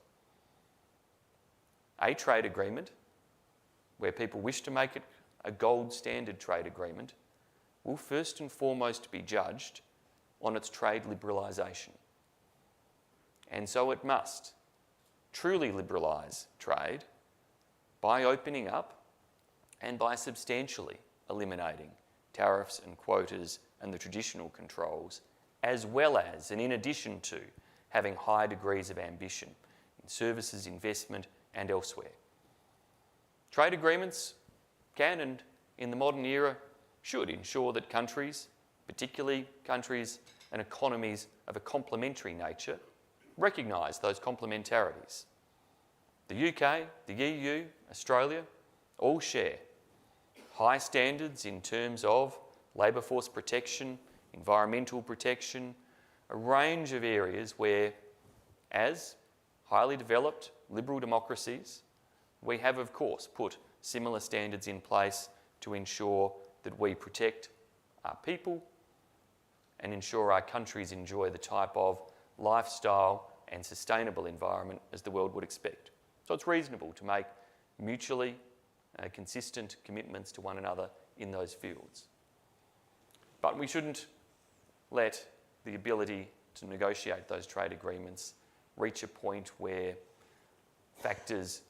A trade agreement, where people wish to make it a gold standard trade agreement, will first and foremost be judged on its trade liberalisation. And so it must truly liberalise trade by opening up and by substantially eliminating tariffs and quotas and the traditional controls, as well as, and in addition to, having high degrees of ambition in services, investment and elsewhere. Trade agreements can, and in the modern era, should ensure that countries, particularly countries and economies of a complementary nature, recognise those complementarities. The UK, the EU, Australia, all share high standards in terms of labour force protection, environmental protection, a range of areas where, as highly developed liberal democracies, we have, of course, put similar standards in place to ensure that we protect our people and ensure our countries enjoy the type of lifestyle and sustainable environment as the world would expect. So it's reasonable to make mutually consistent commitments to one another in those fields. But we shouldn't let the ability to negotiate those trade agreements reach a point where factors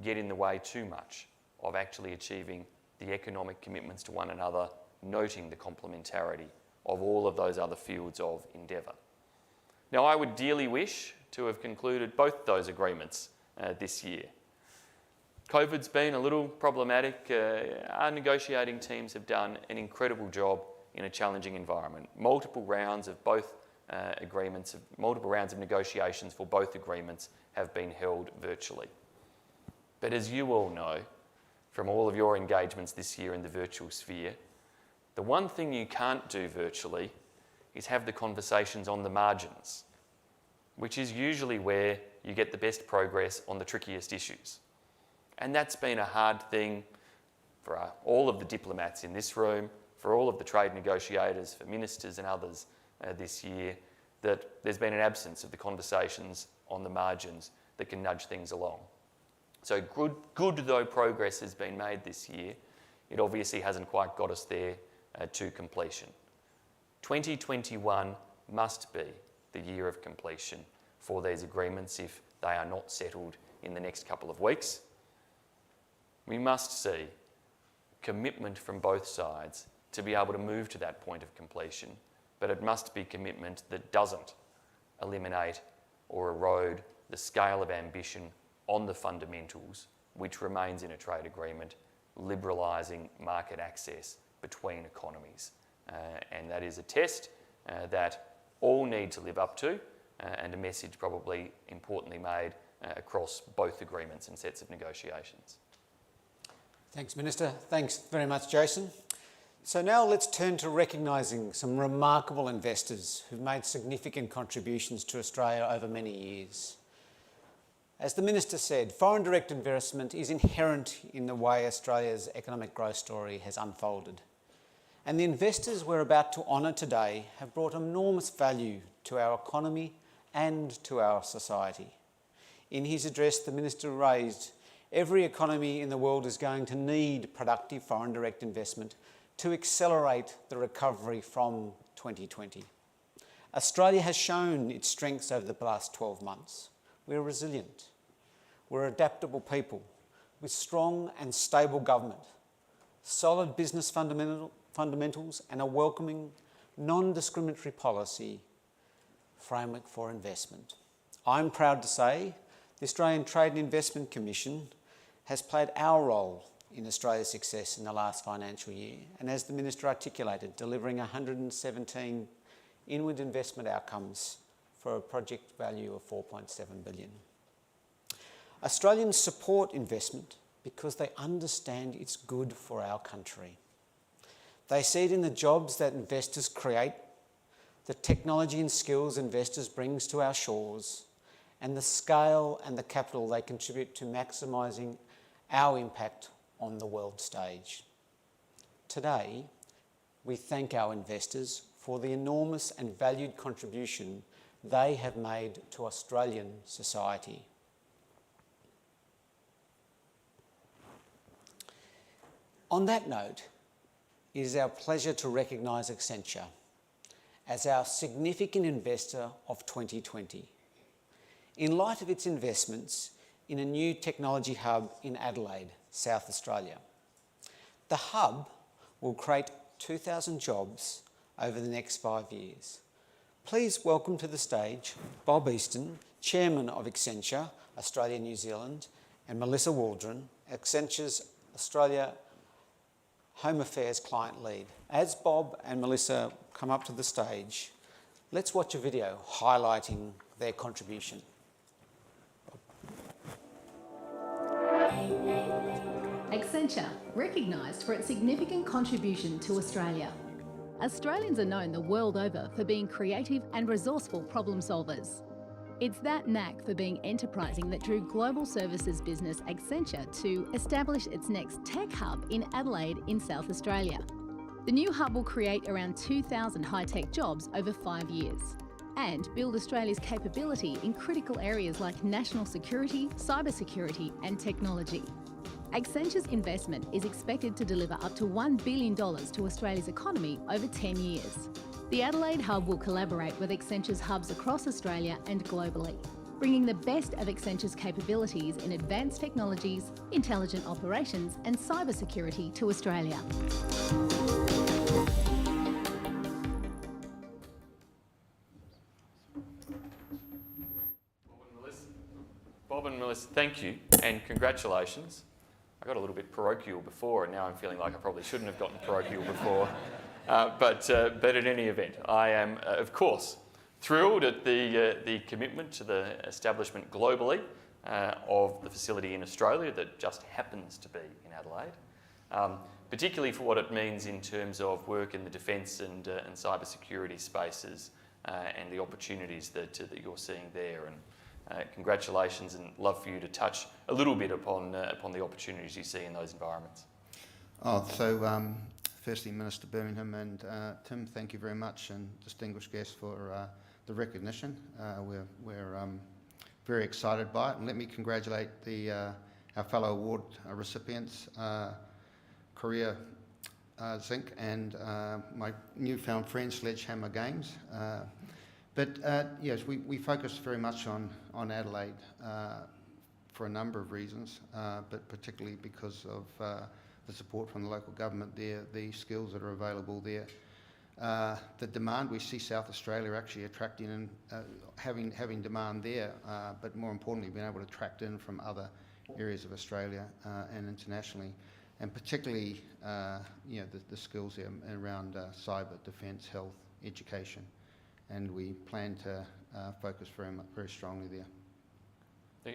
get in the way too much of actually achieving the economic commitments to one another, noting the complementarity of all of those other fields of endeavour. Now, I would dearly wish to have concluded both those agreements this year. COVID's been a little problematic. Our negotiating teams have done an incredible job in a challenging environment. Multiple rounds of both agreements, multiple rounds of negotiations for both agreements have been held virtually. But as you all know, from all of your engagements this year in the virtual sphere, the one thing you can't do virtually is have the conversations on the margins, which is usually where you get the best progress on the trickiest issues. And that's been a hard thing for all of the diplomats in this room, for all of the trade negotiators, for ministers and others this year, that there's been an absence of the conversations on the margins that can nudge things along. So good though progress has been made this year, it obviously hasn't quite got us there to completion. 2021 must be the year of completion for these agreements if they are not settled in the next couple of weeks. We must see commitment from both sides to be able to move to that point of completion, but it must be commitment that doesn't eliminate or erode the scale of ambition on the fundamentals, which remains in a trade agreement, liberalising market access between economies. And that is a test that all need to live up to, and a message probably importantly made across both agreements and sets of negotiations. Thanks, Minister. Thanks very much, Jason. So now let's turn to recognising some remarkable investors who've made significant contributions to Australia over many years. As the Minister said, foreign direct investment is inherent in the way Australia's economic growth story has unfolded. And the investors we're about to honour today have brought enormous value to our economy and to our society. In his address, the Minister raised, every economy in the world is going to need productive foreign direct investment to accelerate the recovery from 2020. Australia has shown its strengths over the last 12 months. We're resilient. We're adaptable people with strong and stable government, solid business fundamentals and a welcoming, non-discriminatory policy framework for investment. I'm proud to say the Australian Trade and Investment Commission has played our role in Australia's success in the last financial year, and as the Minister articulated, delivering 117 inward investment outcomes for a project value of $4.7 billion. Australians support investment because they understand it's good for our country. They see it in the jobs that investors create, the technology and skills investors bring to our shores, and the scale and the capital they contribute to maximising our impact on the world stage. Today, we thank our investors for the enormous and valued contribution they have made to Australian society. On that note, it is our pleasure to recognise Accenture as our significant investor of 2020. In light of its investments in a new technology hub in Adelaide, South Australia. The hub will create 2,000 jobs over the next 5 years. Please welcome to the stage Bob Easton, Chairman of Accenture, Australia, New Zealand, and Melissa Waldron, Accenture's Australia Home Affairs Client Lead. As Bob and Melissa come up to the stage, let's watch a video highlighting their contribution. Accenture, recognised for its significant contribution to Australia. Australians are known the world over for being creative and resourceful problem solvers. It's that knack for being enterprising that drew global services business Accenture to establish its next tech hub in Adelaide in South Australia. The new hub will create around 2,000 high-tech jobs over 5 years and build Australia's capability in critical areas like national security, cybersecurity and technology. Accenture's investment is expected to deliver up to $1 billion to Australia's economy over 10 years. The Adelaide hub will collaborate with Accenture's hubs across Australia and globally. bringing the best of Accenture's capabilities in advanced technologies, intelligent operations and cybersecurity to Australia. Bob and Melissa, thank you and congratulations. I got a little bit parochial before and now I'm feeling like I probably shouldn't have gotten parochial before. But in any event, I am, of course, thrilled at the commitment to the establishment globally of the facility in Australia that just happens to be in Adelaide, particularly for what it means in terms of work in the defence and cybersecurity spaces and the opportunities that you're seeing there. And congratulations, and love for you to touch a little bit upon the opportunities you see in those environments. Firstly, Minister Birmingham and Tim, thank you very much, and distinguished guests for the recognition. We're very excited by it, and let me congratulate our fellow award recipients, Korea Zinc and my newfound friend Sledgehammer Games. Yes, we focus very much on Adelaide for a number of reasons, but particularly because of the support from the local government there, the skills that are available there. The demand, we see South Australia actually attracting and having demand there, but more importantly being able to attract in from other areas of Australia and internationally, and particularly the skills there around cyber, defence, health, education, and we plan to focus very strongly there.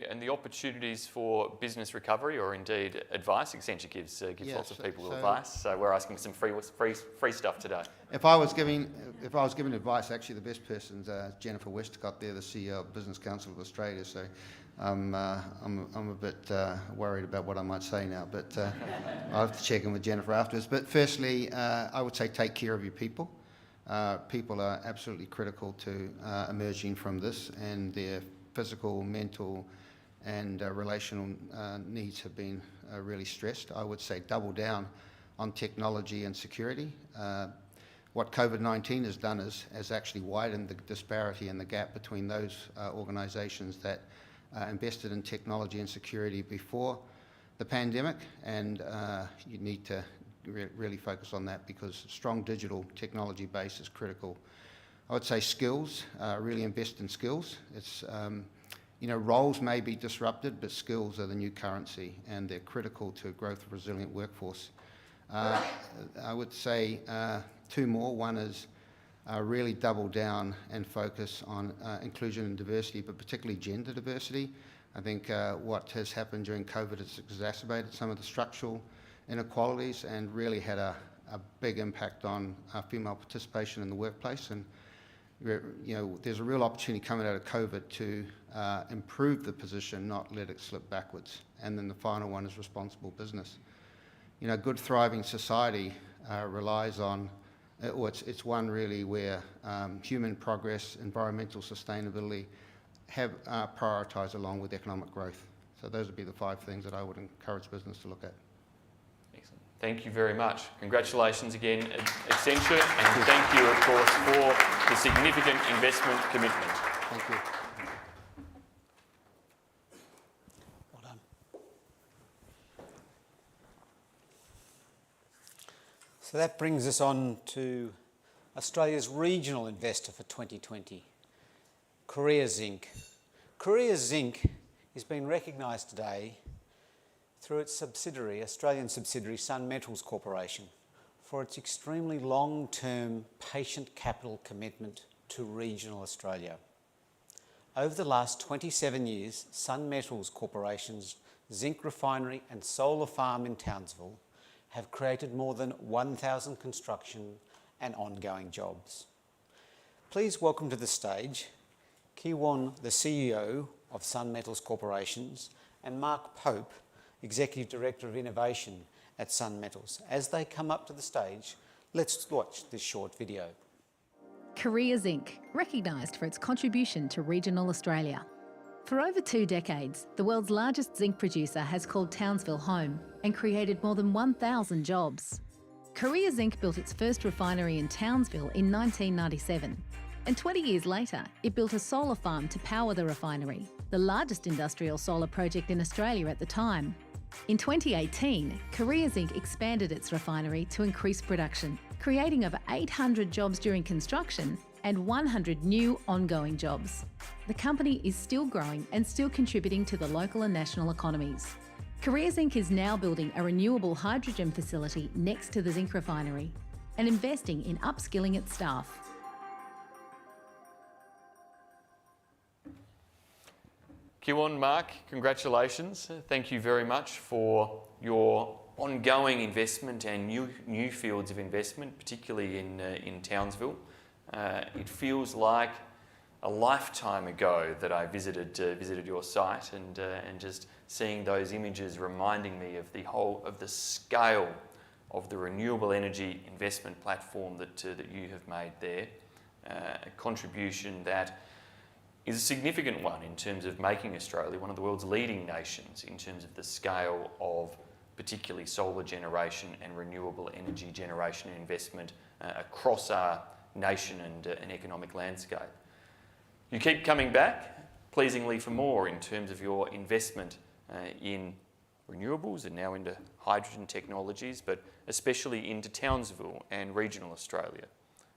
And the opportunities for business recovery, or indeed advice, Accenture gives lots of people advice. So we're asking for some free stuff today. If I was giving advice, actually the best person's Jennifer Westcott there, the CEO of Business Council of Australia. So I'm a bit worried about what I might say now, but I'll have to check in with Jennifer afterwards. But firstly, I would say take care of your people. People are absolutely critical to emerging from this, and their physical, mental and relational needs have been really stressed. I would say double down on technology and security. What COVID-19 has done has actually widened the disparity and the gap between those organisations that invested in technology and security before the pandemic, and you need to really focus on that, because strong digital technology base is critical. I would say skills, really invest in skills. It's roles may be disrupted, but skills are the new currency, and they're critical to a growth of resilient workforce. I would say two more. One is really double down and focus on inclusion and diversity, but particularly gender diversity. I think what has happened during COVID has exacerbated some of the structural inequalities and really had a big impact on female participation in the workplace. And there's a real opportunity coming out of COVID to improve the position, not let it slip backwards. And then the final one is responsible business. A good thriving society relies on, it's one really where human progress, environmental sustainability have prioritised along with economic growth. So those would be the 5 things that I would encourage business to look at. Excellent. Thank you very much. Congratulations again, Accenture, and thank you, of course, for the significant investment commitment. Thank you. Well done. So that brings us on to Australia's regional investor for 2020, Korea Zinc. Korea Zinc is being recognised today through its subsidiary, Australian subsidiary Sun Metals Corporation, for its extremely long-term patient capital commitment to regional Australia. Over the last 27 years, Sun Metals Corporation's zinc refinery and solar farm in Townsville have created more than 1,000 construction and ongoing jobs. Please welcome to the stage Ki Won, the CEO of Sun Metals Corporations, and Mark Pope, Executive Director of Innovation at Sun Metals. As they come up to the stage, let's watch this short video. Korea Zinc, recognised for its contribution to regional Australia. For over 2 decades, the world's largest zinc producer has called Townsville home and created more than 1,000 jobs. Korea Zinc built its first refinery in Townsville in 1997. And 20 years later, it built a solar farm to power the refinery, the largest industrial solar project in Australia at the time. In 2018, Korea Zinc expanded its refinery to increase production, creating over 800 jobs during construction and 100 new ongoing jobs. The company is still growing and still contributing to the local and national economies. Korea Zinc is now building a renewable hydrogen facility next to the zinc refinery and investing in upskilling its staff. Kiwon, Mark, congratulations. Thank you very much for your ongoing investment and new fields of investment, particularly in Townsville. It feels like a lifetime ago that I visited your site, and just seeing those images reminding me of the scale of the renewable energy investment platform that you have made there. A contribution that is a significant one in terms of making Australia one of the world's leading nations in terms of the scale of particularly solar generation and renewable energy generation and investment across our nation and economic landscape. You keep coming back, pleasingly, for more in terms of your investment in renewables and now into hydrogen technologies, but especially into Townsville and regional Australia.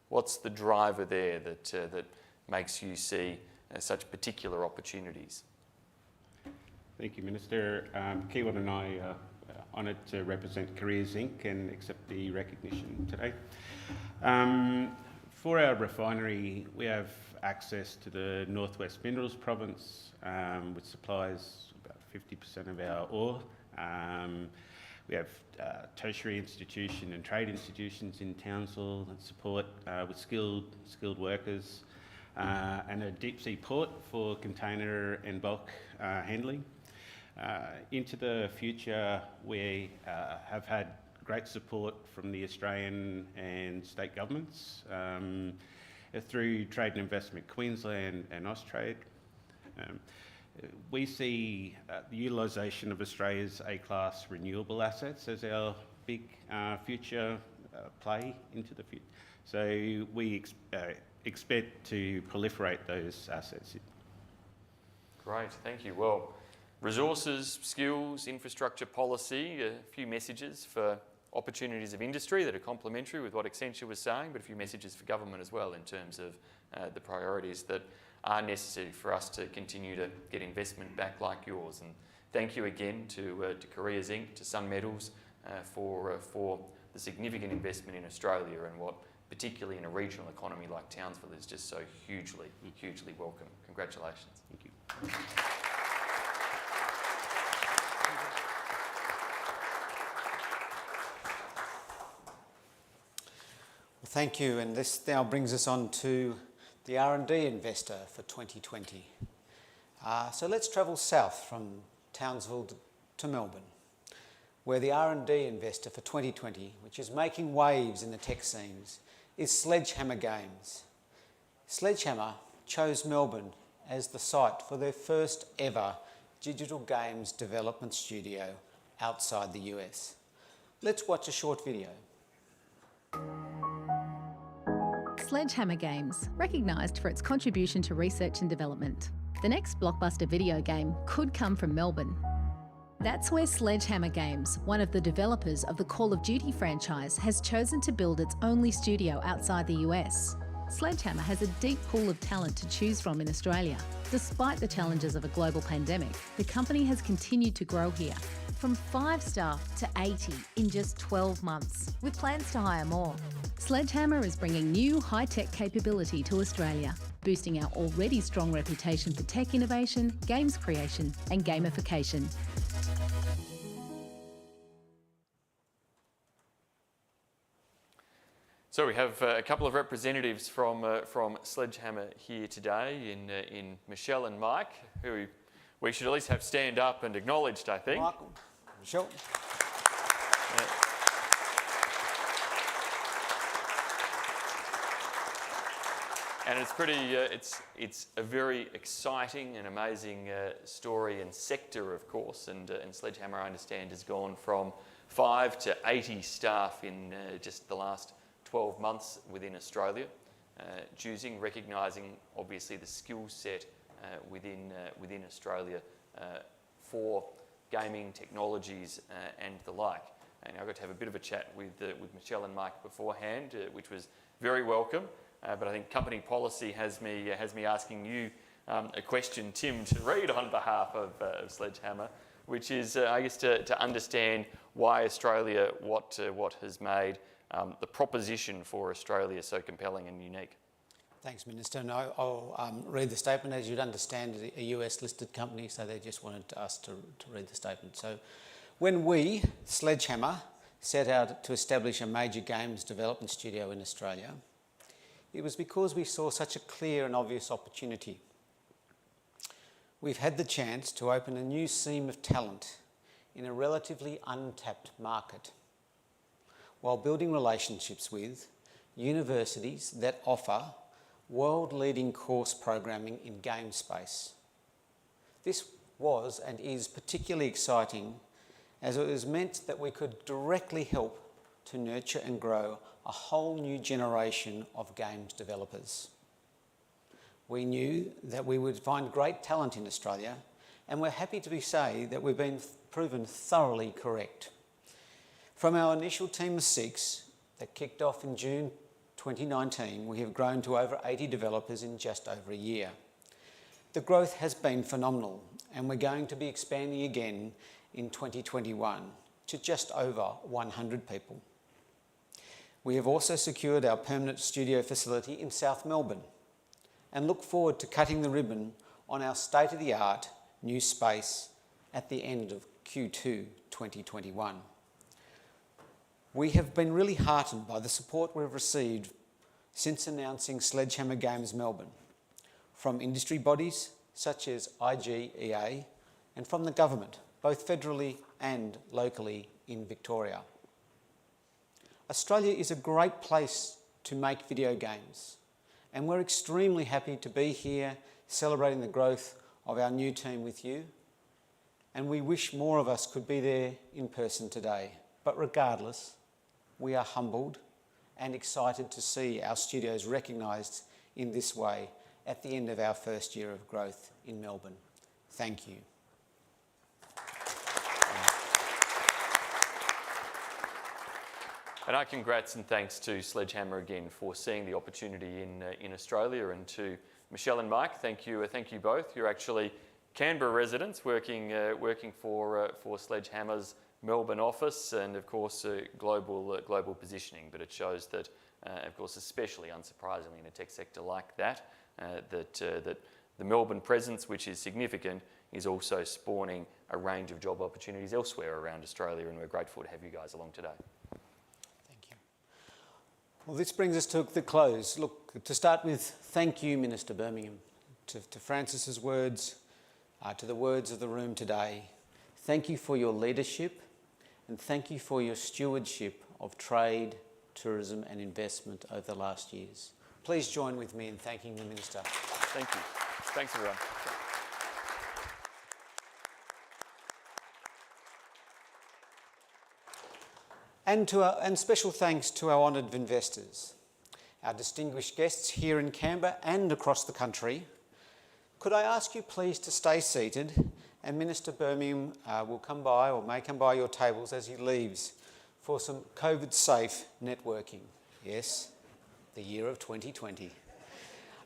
What's the driver there that makes you see such particular opportunities? Thank you, Minister. Kiwon and I are honoured to represent Korea Zinc and accept the recognition today. For our refinery, we have access to the Northwest Minerals Province, which supplies about 50% of our ore. We have tertiary institution and trade institutions in Townsville that support with skilled workers, and a deep sea port for container and bulk handling. Into the future, we have had great support from the Australian and state governments through Trade and Investment Queensland and Austrade. We see the utilisation of Australia's A-class renewable assets as our big future play into the future. So we expect to proliferate those assets. Great, thank you. Well, resources, skills, infrastructure policy, a few messages for opportunities of industry that are complementary with what Accenture was saying, but a few messages for government as well in terms of the priorities that are necessary for us to continue to get investment back like yours. And thank you again to Korea Zinc, to Sun Metals for the significant investment in Australia, and what, particularly in a regional economy like Townsville, is just so hugely welcome. Congratulations. Thank you. Well, thank you, and this now brings us on to the R&D investor for 2020. So let's travel south from Townsville to Melbourne, where the R&D investor for 2020, which is making waves in the tech scenes, is Sledgehammer Games. Sledgehammer chose Melbourne as the site for their first ever digital games development studio outside the US. Let's watch a short video. Sledgehammer Games, recognised for its contribution to research and development. The next blockbuster video game could come from Melbourne. That's where Sledgehammer Games, one of the developers of the Call of Duty franchise, has chosen to build its only studio outside the US. Sledgehammer has a deep pool of talent to choose from in Australia. Despite the challenges of a global pandemic, the company has continued to grow here, from 5 staff to 80 in just 12 months, with plans to hire more. Sledgehammer is bringing new high-tech capability to Australia, boosting our already strong reputation for tech innovation, games creation and gamification. So we have a couple of representatives from Sledgehammer here today in Michelle and Mike, who we should at least have stand up and acknowledged, I think. Michael, Michelle. And it's pretty, it's a very exciting and amazing story and sector, of course. And Sledgehammer, I understand, has gone from 5 to 80 staff in just the last 12 months within Australia. choosing, recognising obviously the skill set within Australia for gaming technologies and the like. And I got to have a bit of a chat with Michelle and Mike beforehand, which was very welcome. But I think company policy has me asking you a question, Tim, to read on behalf of Sledgehammer, which is, I guess, to understand why Australia, what has made the proposition for Australia so compelling and unique. Thanks, Minister. And I'll read the statement. As you'd understand, a US-listed company, so they just wanted us to read the statement. So, when we, Sledgehammer, set out to establish a major games development studio in Australia, it was because we saw such a clear and obvious opportunity. We've had the chance to open a new seam of talent in a relatively untapped market, while building relationships with universities that offer world-leading course programming in game space. This was and is particularly exciting as it has meant that we could directly help to nurture and grow a whole new generation of games developers. We knew that we would find great talent in Australia, and we're happy to say that we've been proven thoroughly correct. From our initial team of 6 that kicked off in June 2019, we have grown to over 80 developers in just over a year. The growth has been phenomenal, and we're going to be expanding again in 2021 to just over 100 people. We have also secured our permanent studio facility in South Melbourne and look forward to cutting the ribbon on our state-of-the-art new space at the end of Q2 2021. We have been really heartened by the support we've received since announcing Sledgehammer Games Melbourne, from industry bodies such as IGEA and from the government, both federally and locally in Victoria. Australia is a great place to make video games, and we're extremely happy to be here celebrating the growth of our new team with you, and we wish more of us could be there in person today. But regardless, we are humbled and excited to see our studios recognised in this way at the end of our first year of growth in Melbourne. Thank you. And our congrats and thanks to Sledgehammer again for seeing the opportunity in Australia, and to Michelle and Mike, thank you both. You're actually Canberra residents working for Sledgehammer's Melbourne office, and of course global positioning. But it shows that, of course, especially unsurprisingly in a tech sector like that, that the Melbourne presence, which is significant, is also spawning a range of job opportunities elsewhere around Australia, and we're grateful to have you guys along today. Well, this brings us to the close. Look, to start with, thank you, Minister Birmingham, to Francis's words, to the words of the room today. Thank you for your leadership, and thank you for your stewardship of trade, tourism and investment over the last years. Please join with me in thanking the Minister. Thank you. Thanks, everyone. And special thanks to our honoured investors, our distinguished guests here in Canberra and across the country. Could I ask you please to stay seated, and Minister Birmingham will come by, or may come by your tables as he leaves, for some COVID-safe networking. Yes, the year of 2020.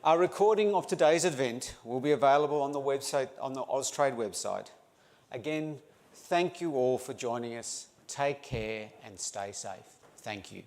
Our recording of today's event will be available on the website, on the Austrade website. Again, thank you all for joining us. Take care and stay safe. Thank you.